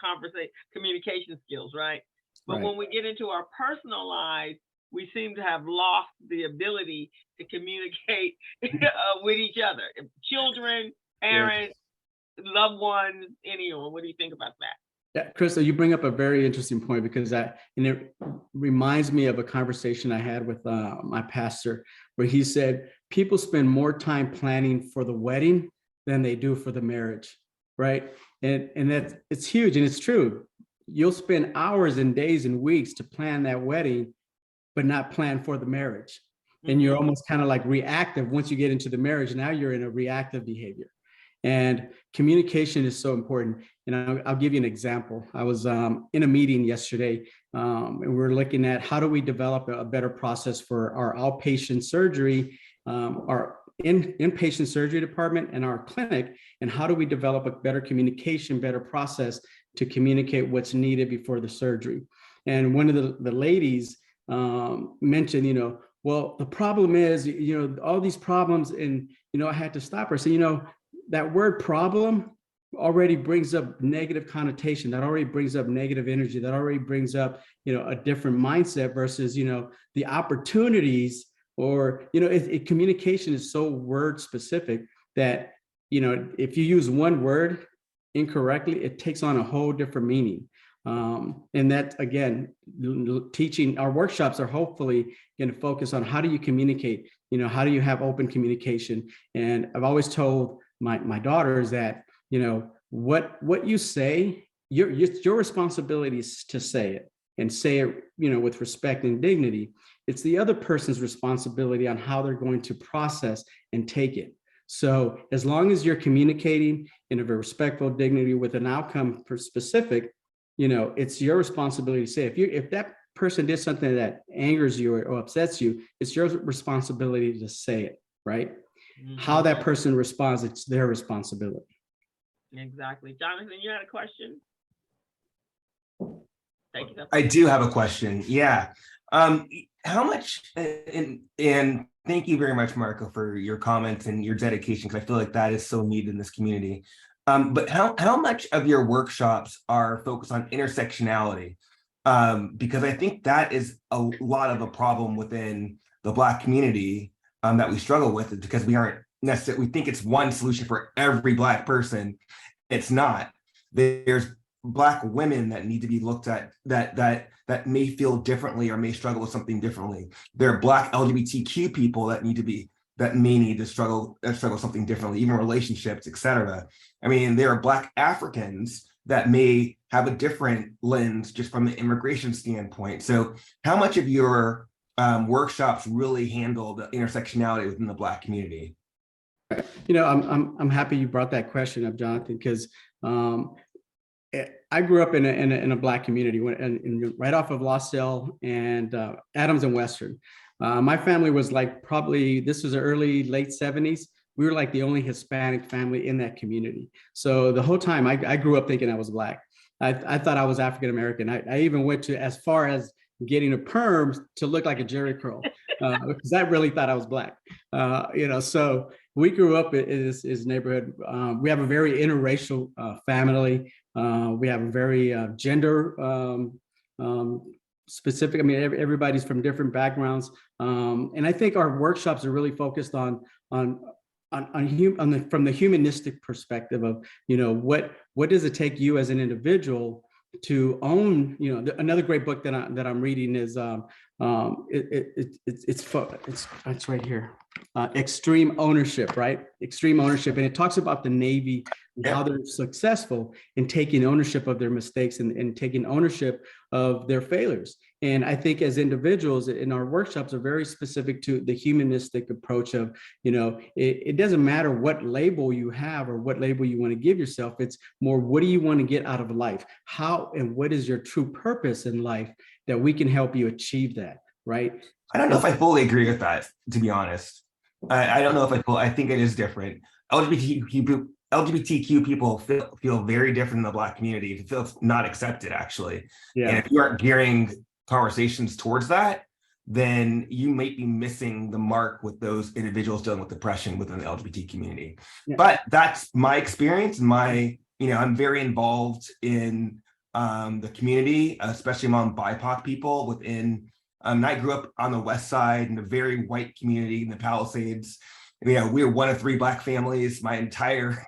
communication skills, right? But when we get into our personal lives, we seem to have lost the ability to communicate with each other. Children, parents, loved ones, anyone. What do you think about that? Yeah, Crystal, you bring up a very interesting point, because it reminds me of a conversation I had with my pastor, where he said people spend more time planning for the wedding than they do for the marriage, right? And it's huge, and it's true. You'll spend hours and days and weeks to plan that wedding, but not plan for the marriage. And you're almost kind of like reactive. Once you get into the marriage, now you're in a reactive behavior. And communication is so important. And I'll give you an example. I was in a meeting yesterday, and we were looking at how do we develop a better process for our outpatient surgery, our inpatient surgery department, and our clinic, and how do we develop a better communication, better process to communicate what's needed before the surgery. And one of the ladies mentioned, well, the problem is, all these problems, and, I had to stop her. So, that word problem already brings up negative connotation, that already brings up negative energy, that already brings up, a different mindset versus, the opportunities, or, communication is so word specific that, if you use one word incorrectly, it takes on a whole different meaning. And that, again, teaching our workshops are hopefully going to focus on how do you communicate, how do you have open communication. And I've always told my daughters that, what you say, your responsibility is to say it, and say it, with respect and dignity. It's the other person's responsibility on how they're going to process and take it. So as long as you're communicating in a very respectful dignity with an outcome specific, it's your responsibility to say, if that person did something that angers you or upsets you, it's your responsibility to say it, right? How that person responds, it's their responsibility. Exactly. Jonathan, you had a question? I do have a question. Yeah. How much, and thank you very much, Marco, for your comments and your dedication, because I feel like that is so needed in this community. But how much of your workshops are focused on intersectionality? Because I think that is a lot of a problem within the Black community that we struggle with, because we aren't necessarily, we think it's one solution for every Black person. It's not. There's Black women that need to be looked at that may feel differently or may struggle with something differently. There are Black LGBTQ people that may need to struggle something differently, even relationships, etc. I mean, there are Black Africans that may have a different lens just from the immigration standpoint. So how much of your workshops really handle the intersectionality within the Black community? I'm happy you brought that question up, Jonathan, because I grew up in a Black community, right off of Losdale and Adams and Western. My family was like, probably, this was the late 70s. We were like the only Hispanic family in that community. So the whole time I grew up thinking I was Black. I thought I was African-American. I even went to as far as getting a perm to look like a Jerry curl, because I really thought I was Black. So we grew up in this neighborhood. We have a very interracial family. We have a very gender specific. I mean, everybody's from different backgrounds, and I think our workshops are really focused from the humanistic perspective of, what does it take you as an individual to own. Another great book that I'm reading is it's right here. extreme ownership, right? Extreme ownership. And it talks about the Navy and how Yeah. they're successful in taking ownership of their mistakes and taking ownership of their failures. And I think as individuals in our workshops are very specific to the humanistic approach of, it doesn't matter what label you have or what label you want to give yourself. It's more, what do you want to get out of life? How and what is your true purpose in life that we can help you achieve that, right? I don't know if I fully agree with that, to be honest. I don't know if I think it is different. LGBTQ people feel very different in the Black community. It feels not accepted, actually. Yeah. And if you aren't gearing conversations towards that, then you might be missing the mark with those individuals dealing with depression within the LGBT community. Yeah. But that's my experience. I'm very involved in the community, especially among BIPOC people within. I grew up on the West Side in a very white community in the Palisades. We were one of 3 Black families my entire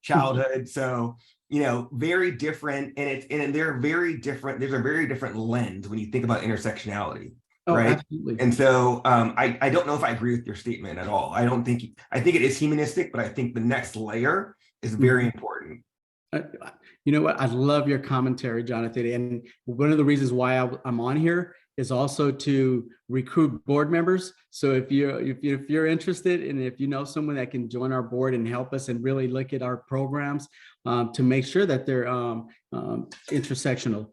childhood. So, very different, and they're very different. There's a very different lens when you think about intersectionality, right? Absolutely. And so, I don't know if I agree with your statement at all. I think it is humanistic, but I think the next layer is very important. You know what? I love your commentary, Jonathan. And one of the reasons why I'm on here is also to recruit board members. So if you're interested, and if you know someone that can join our board and help us and really look at our programs to make sure that they're intersectional.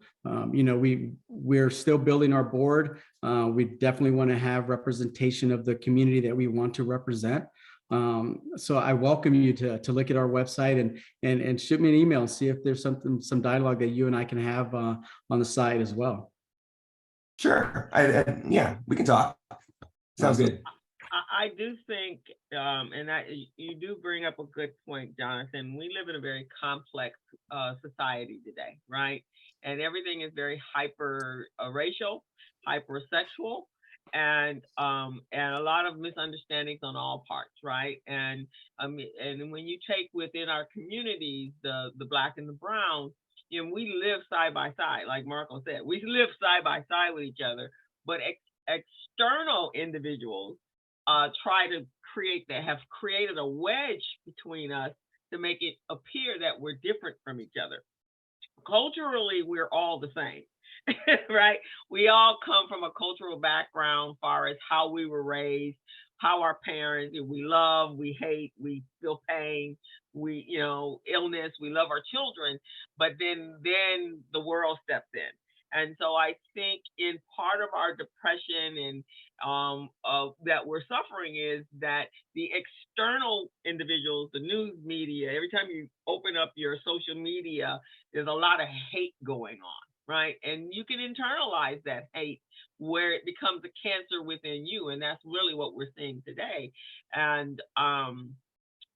We're still building our board. We definitely want to have representation of the community that we want to represent. So I welcome you to look at our website and shoot me an email and see if there's some dialogue that you and I can have on the side as well. Sure. Yeah, we can talk. Sounds good. I do think, and you do bring up a good point, Jonathan. We live in a very complex society today, right? And everything is very hyper racial, hypersexual, and a lot of misunderstandings on all parts, right? And when you take within our communities the Black and the brown, we live side by side, like Marco said. We live side by side with each other, but external individuals have created a wedge between us to make it appear that we're different from each other. Culturally, we're all the same, right? We all come from a cultural background as far as how we were raised, how our parents, we love, we hate, we feel pain, illness, we love our children, but then the world steps in. And so I think in part of our depression and that we're suffering is that the external individuals, the news media, every time you open up your social media, there's a lot of hate going on, right? And you can internalize that hate where it becomes a cancer within you. And that's really what we're seeing today. And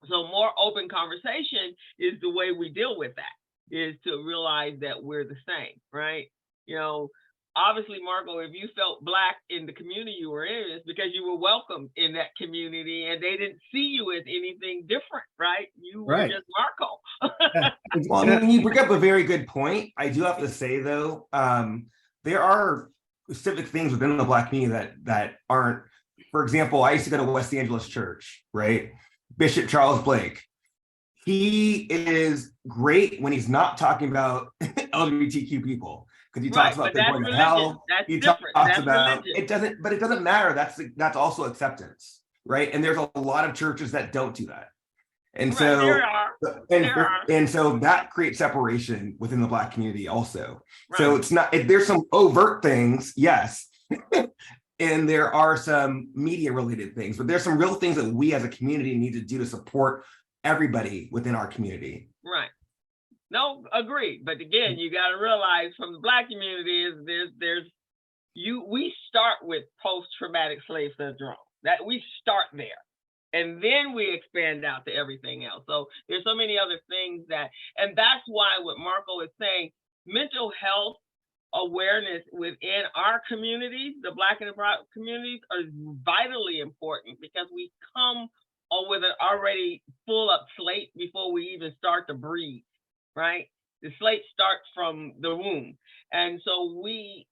so more open conversation is the way we deal with that, is to realize that we're the same, right? Obviously, Marco, if you felt Black in the community you were in, it's because you were welcomed in that community and they didn't see you as anything different, right? You were just Marco. Well, you bring up a very good point. I do have to say, though, there are specific things within the Black community that aren't. For example, I used to go to West Angeles Church, right? Bishop Charles Blake. He is great when he's not talking about LGBTQ people, because he talks about they're going to hell. He talks about it doesn't matter. That's also acceptance, right? And there's a lot of churches that don't do that, and so and so that creates separation within the Black community also. Right. So it's not, there's some overt things, yes. And there are some media related things, but there's some real things that we as a community need to do to support everybody within our community. Right. No, agree. But again, you got to realize from the Black community we start with post-traumatic slave syndrome. That we start there. And then we expand out to everything else. So there's so many other things and that's why what Marco is saying, mental health awareness within our communities, the Black and the brown communities, are vitally important, because we come with an already full up slate before we even start to breathe, right? The slate starts from the womb. And so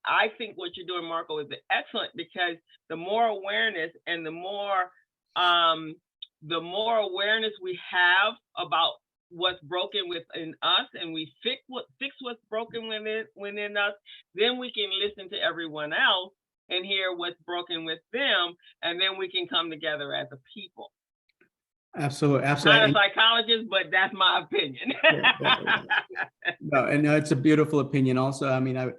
I think what you're doing, Marco, is excellent, because the more awareness and the more the more awareness we have about what's broken within us, and we fix what's broken within us, then we can listen to everyone else and hear what's broken with them, and then we can come together as a people. Absolutely, Not a absolutely. psychologist, but that's my opinion. No, and it's a beautiful opinion. Also, I mean, I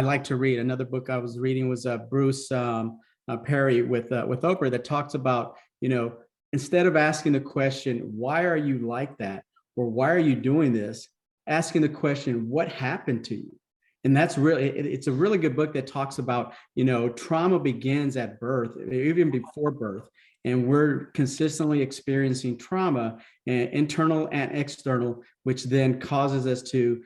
like to read. Another book I was reading was Bruce Perry with Oprah, that talks about, instead of asking the question, why are you like that, or why are you doing this, asking the question, what happened to you? And that's really, it's a really good book that talks about, trauma begins at birth, even before birth. And we're consistently experiencing trauma, internal and external, which then causes us to,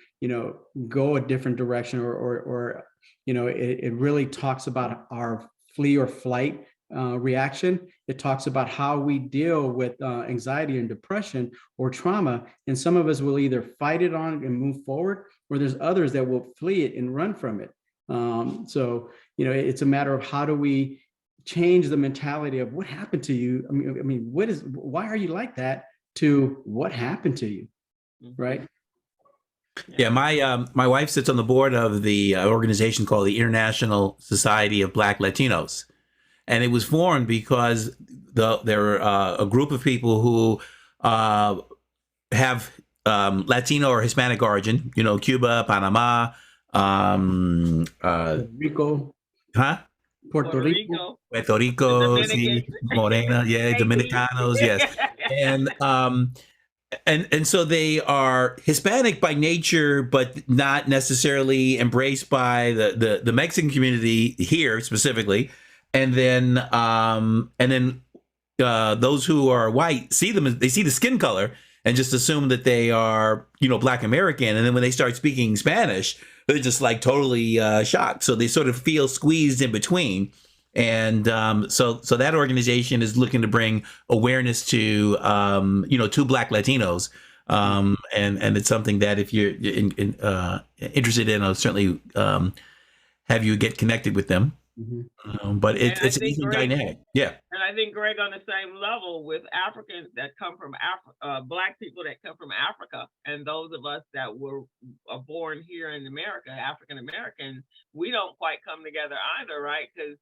go a different direction, or it really talks about our flee or flight reaction. It talks about how we deal with anxiety and depression or trauma. And some of us will either fight it on and move forward, or there's others that will flee it and run from it. So, it's a matter of how do we change the mentality of what happened to you. I mean, why are you like that, to what happened to you, right? Yeah, my wife sits on the board of the organization called the International Society of Black Latinos, and it was formed because there are a group of people who have Latino or Hispanic origin. Cuba, Panama, Rico, huh? Puerto Rico. Puerto Rico, sí, Morena, yeah, Dominicanos, yes, and so they are Hispanic by nature, but not necessarily embraced by the Mexican community here specifically, and then those who are white see them, they see the skin color and just assume that they are Black American, and then when they start speaking Spanish, they're just like totally shocked. So they sort of feel squeezed in between. And so that organization is looking to bring awareness to to Black Latinos, and it's something that if you're interested in, I'll certainly have you get connected with them. Mm-hmm. But it's an easy dynamic, yeah. And I think, Greg, on the same level with Africans that come from Black people that come from Africa, and those of us that were born here in America, African Americans, we don't quite come together either, right? Because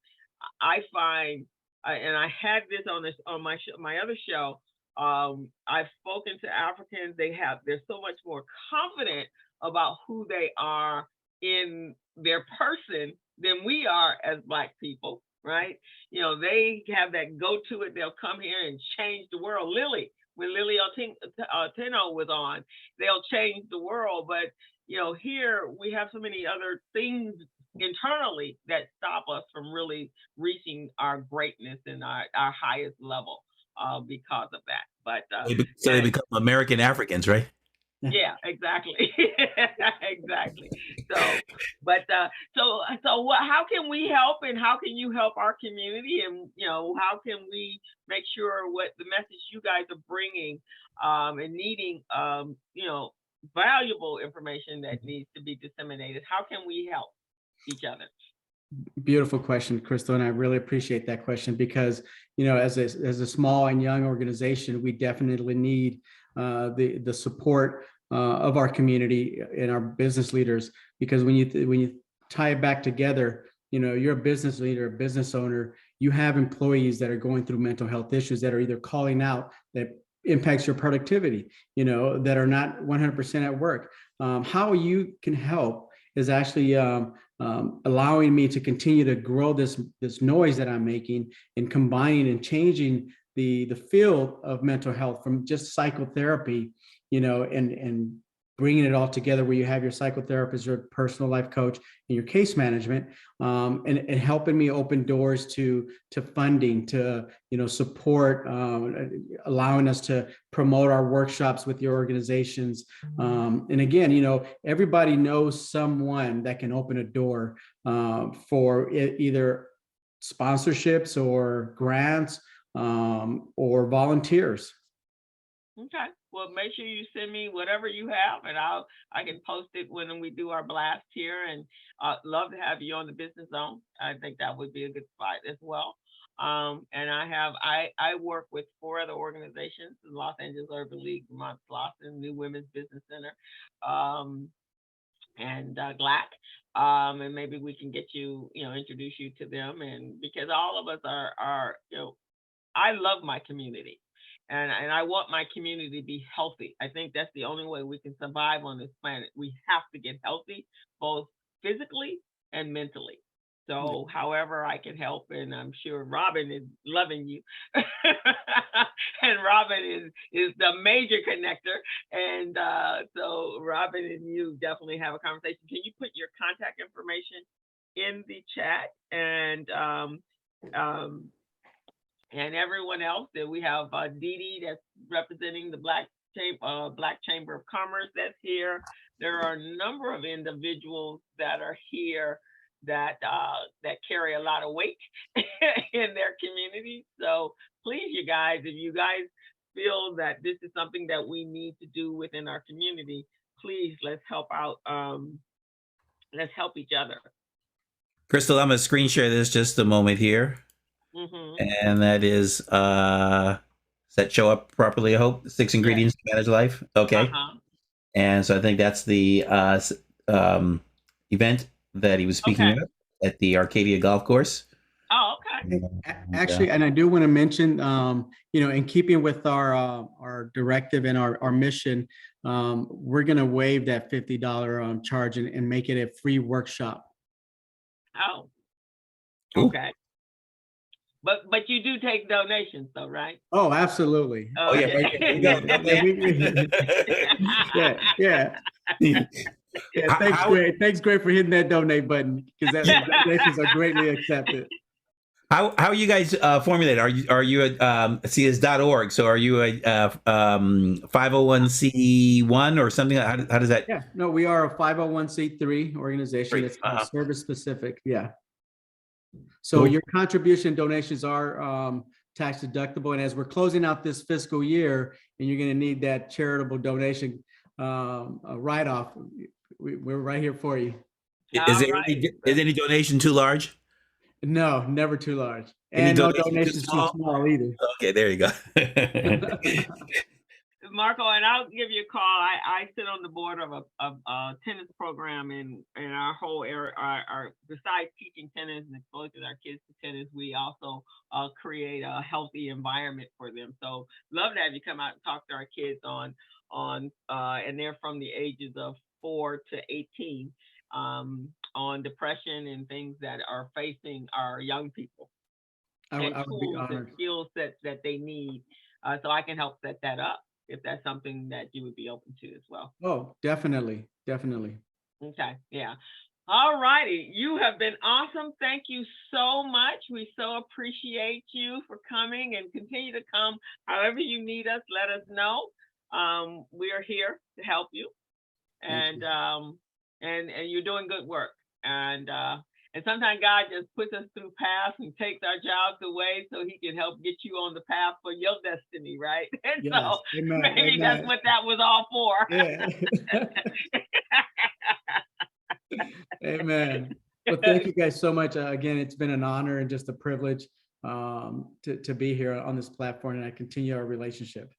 I find, and I had this on my other show. I've spoken to Africans. They're so much more confident about who they are in their person than we are as Black people, right? They have that go-to it. They'll come here and change the world. When Lily Altino was on, they'll change the world. But here we have so many other things internally that stop us from really reaching our greatness and our highest level because of that. But they become American Africans, right? Yeah, exactly. Exactly. So how can we help, and how can you help our community, and how can we make sure what the message you guys are bringing and needing valuable information that needs to be disseminated? How can we help each other? Beautiful question, Crystal, and I really appreciate that question, because as a small and young organization, we definitely need the support of our community and our business leaders, because when you tie it back together, you're a business leader, a business owner, you have employees that are going through mental health issues that are either calling out that impacts your productivity, that are not 100% at work. How you can help is actually allowing me to continue to grow this noise that I'm making, and combining and changing the field of mental health from just psychotherapy, and bringing it all together, where you have your psychotherapist, your personal life coach, and your case management, and helping me open doors to funding, to support, allowing us to promote our workshops with your organizations. And again, everybody knows someone that can open a door for either sponsorships or grants or volunteers. Okay. Well, make sure you send me whatever you have, and I can post it when we do our blast here. And love to have you on the Business Zone. I think that would be a good spot as well. And I work with 4 other organizations: the Los Angeles Urban League, Vermont Slauson, New Women's Business Center, and GLAC. And maybe we can get you, introduce you to them. And because all of us are, I love my community, and I want my community to be healthy. I think that's the only way we can survive on this planet. We have to get healthy, both physically and mentally. So however I can help, and I'm sure Robin is loving you. And Robin is the major connector. And so Robin and you definitely have a conversation. Can you put your contact information in the chat? And everyone else, that we have Dee Dee that's representing the Black Chamber of Commerce that's here. There are a number of individuals that are here that carry a lot of weight in their community. So please, you guys, if you guys feel that this is something that we need to do within our community, please let's help out. Let's help each other. Crystal, I'm gonna screen share this just a moment here. And that is, does that show up properly? I hope 6 ingredients to manage life. Okay. And so I think that's the event that he was speaking about at the Arcadia Golf Course. Oh, okay. Actually, and I do want to mention, in keeping with our directive and our mission, we're going to waive that $50 charge and make it a free workshop. Oh, okay. But you do take donations, though, right? Oh, absolutely. Oh, yeah. Thanks, Greg, for hitting that donate button, because donations are greatly accepted. How are you guys formulated? Are you a see it's .org? So are you a 501c1 or something? How does that? Yeah, no, we are a 501c3 organization. It's service specific. Yeah. So your contribution donations are tax deductible, and as we're closing out this fiscal year, and you're going to need that charitable donation write-off, we're right here for you. Is any donation too large? No, never too large. And no donations too small either. Okay, there you go. Marco, and I'll give you a call. I sit on the board of a tennis program in our whole area. Besides teaching tennis and exposing our kids to tennis, we also create a healthy environment for them. So love to have you come out and talk to our kids and they're from the ages of 4 to 18 on depression and things that are facing our young people. I would be honored. And skill sets that they need. So I can help set that up, if that's something that you would be open to as well. Oh, definitely. Okay, yeah. All righty. You have been awesome. Thank you so much. We so appreciate you for coming, and continue to come. However you need us, let us know. We are here to help you. And you're doing good work. And sometimes God just puts us through paths and takes our jobs away so he can help get you on the path for your destiny, right? And yes. so maybe Amen. That's what that was all for. Yeah. Amen. Well, thank you guys so much. Again, it's been an honor and just a privilege to be here on this platform, and I continue our relationship.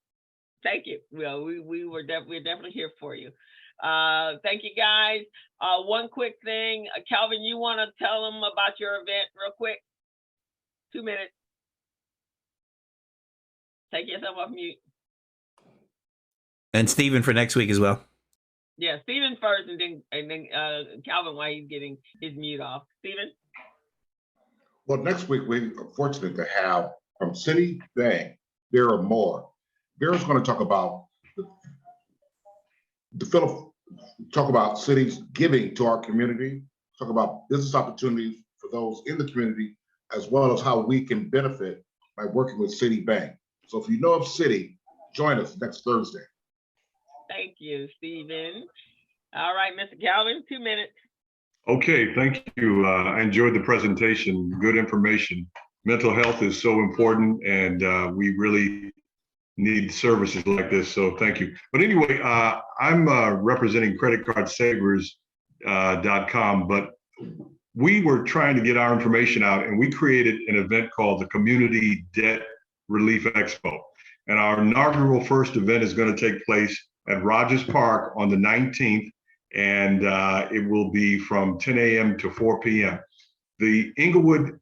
Thank you. Well, we're definitely here for you. Thank you, guys. One quick thing, Calvin, you want to tell them about your event real quick? 2 minutes. Take yourself off mute. And Stephen for next week as well. Yeah, Stephen first, and then Calvin while he's getting his mute off. Stephen? Well, next week we are fortunate to have from Citibank, Vera Moore. Vera's going to talk about talk about cities giving to our community, talk about business opportunities for those in the community, as well as how we can benefit by working with Citibank. So if you know of Citi, join us next Thursday. Thank you, Stephen. All right, Mr. Calvin, 2 minutes. Okay, thank you. I enjoyed the presentation, good information. Mental health is so important, and we really need services like this, so thank you. But anyway, I'm representing creditcardsavers.com, but we were trying to get our information out, and we created an event called the Community Debt Relief Expo. And our inaugural first event is going to take place at Rogers Park on the 19th, and it will be from 10 a.m. to 4 p.m. The Inglewood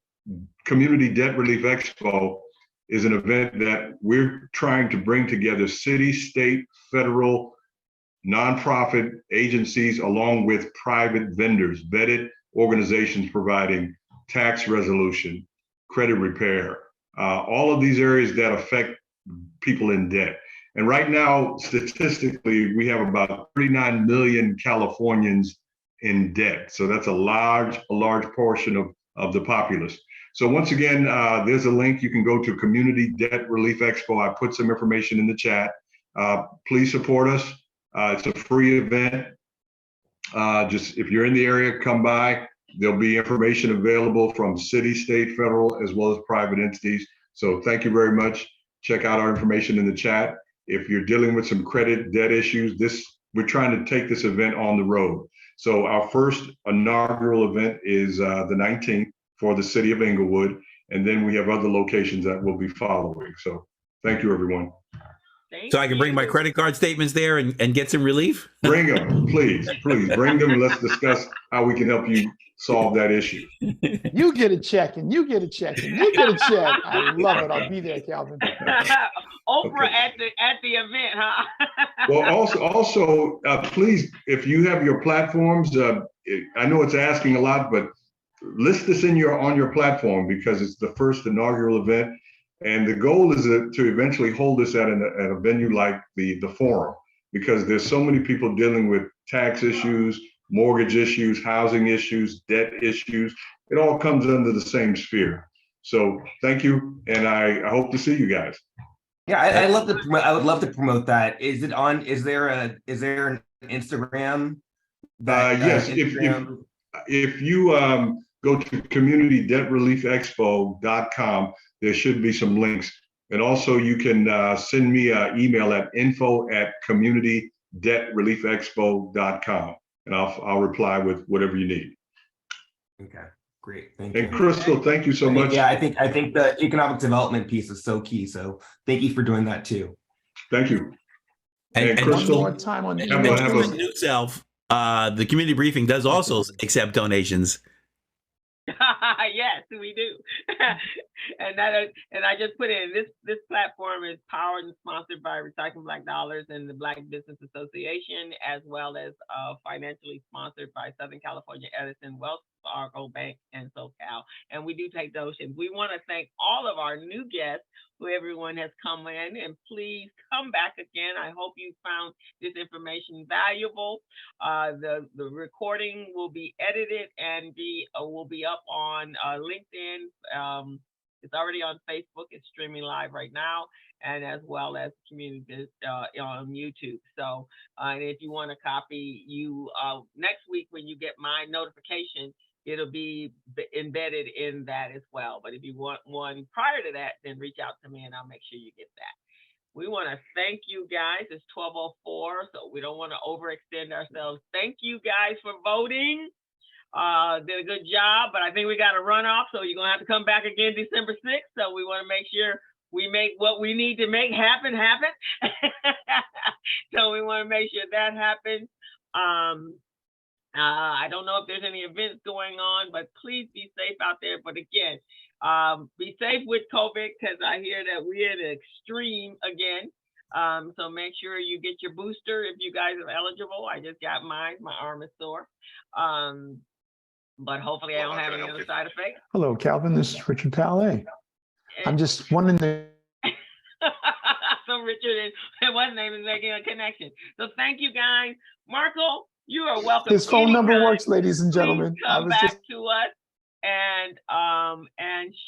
Community Debt Relief Expo is an event that we're trying to bring together city, state, federal, nonprofit agencies, along with private vendors, vetted organizations providing tax resolution, credit repair, all of these areas that affect people in debt. And right now, statistically, we have about 39 million Californians in debt. So that's a large portion of the populace. So once again, there's a link. You can go to Community Debt Relief Expo. I put some information in the chat. Please support us. It's a free event. Just if you're in the area, come by. There'll be information available from city, state, federal, as well as private entities. So thank you very much. Check out our information in the chat. If you're dealing with some credit debt issues, we're trying to take this event on the road. So our first inaugural event is the 19th for the city of Inglewood. And then we have other locations that will be following. So thank you, everyone. So I can bring my credit card statements there and get some relief? Bring them, please bring them, and let's discuss how we can help you solve that issue. You get a check and you get a check and you get a check. I love it. I'll be there, Calvin. Oprah Okay. at the event, huh? Well, also, please, if you have your platforms, I know it's asking a lot, but list this on your platform, because it's the first inaugural event, and the goal is to eventually hold this at a venue like the Forum, because there's so many people dealing with tax issues, mortgage issues, housing issues, debt issues. It all comes under the same sphere. So thank you, and I hope to see you guys. Yeah, I love to promote. I would love to promote that. Is there an Instagram? Yes, Instagram? if you go to communitydebtreliefexpo.com, there should be some links. And also you can send me an email at info@communitydebtreliefexpo.com, and I'll reply with whatever you need. Okay, great. Thank you. And Crystal, thank you so much. Yeah, I think the economic development piece is so key. So thank you for doing that too. Thank you. And Crystal, one more time on the you mentioned with Neu-Self, the community briefing does also accept donations. Yes, we do. and I just put in this platform is powered and sponsored by Recycling Black Dollars and the Black Business Association, as well as financially sponsored by Southern California Edison, Wells Fargo Bank, and SoCal. And we do take donations. We want to thank all of our new guests, who everyone has come in, and please come back again. I hope you found this information valuable. The recording will be edited and will be up on LinkedIn. It's already on Facebook. It's streaming live right now, and as well as community on YouTube. So, and if you want a copy, next week when you get my notification, it'll be embedded in that as well. But if you want one prior to that, then reach out to me and I'll make sure you get that. We want to thank you guys. It's 12:04, so we don't want to overextend ourselves. Thank you guys for voting. Did a good job, but I think we got a runoff, so you're going to have to come back again December 6th. So we want to make sure we make what we need to make happen. So we want to make sure that happens. I don't know if there's any events going on, but please be safe out there. But again, be safe with COVID, because I hear that we're at the extreme again. So make sure you get your booster if you guys are eligible. I just got mine. My arm is sore. But hopefully I don't have any other side effects. Hello, Calvin. This is Richard Palais. I'm just wondering. So Richard and what's name is making a connection. So thank you guys. Marco, you are welcome. His phone number works, ladies and gentlemen. Please come back to us and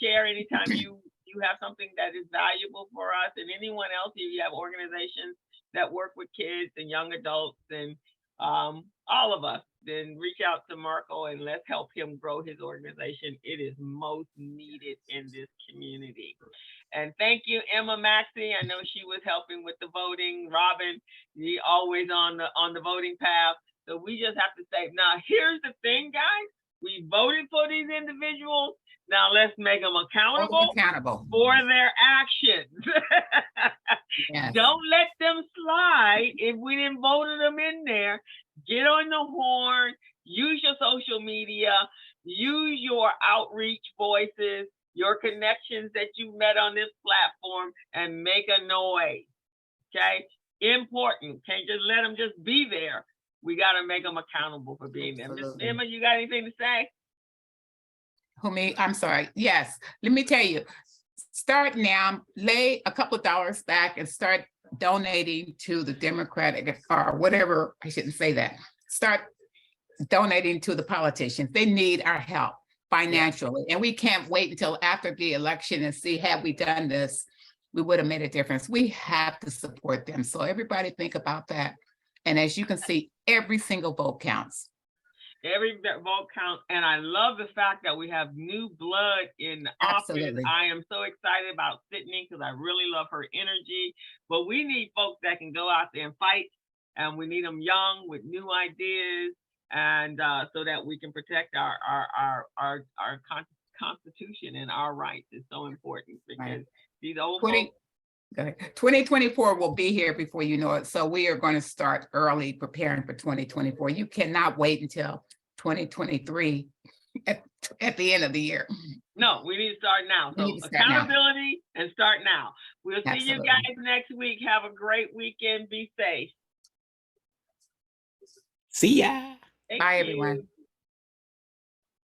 share anytime you have something that is valuable for us, and anyone else. If you have organizations that work with kids and young adults and all of us, then reach out to Marco and let's help him grow his organization. It is most needed in this community. And thank you, Emma Maxey. I know she was helping with the voting. Robin, you always on the voting path. So we just have to say, now here's the thing, guys. We voted for these individuals. Now let's make them accountable Accountable. for their actions. Yes. Don't let them slide if we didn't vote them in there. Get on the horn, use your social media, use your outreach voices, your connections that you met on this platform, and make a noise. Okay? Important. Can't just let them just be there. We got to make them accountable for being there. Miss Absolutely. Emma, you got anything to say? Who me? I'm sorry. Yes. Let me tell you, start now, lay a couple of dollars back and start donating to the Democratic or whatever. I shouldn't say that. Start donating to the politicians. They need our help financially. And we can't wait until after the election and see, have we done this? We would have made a difference. We have to support them. So everybody think about that. And as you can see, every single vote counts. Every vote counts, and I love the fact that we have new blood in the Absolutely. office. I am so excited about Sydney because I really love her energy. But we need folks that can go out there and fight, and we need them young with new ideas, and so that we can protect our Constitution and our rights is so important because Right. these old 2024 will be here before you know it. So we are going to start early preparing for 2024. You cannot wait until 2023 at the end of the year. No, we need to start now. We So need to start now. accountability and start now. We'll see you Absolutely. guys next week. Have a great weekend. Be safe. See ya. Thank Bye, you. everyone.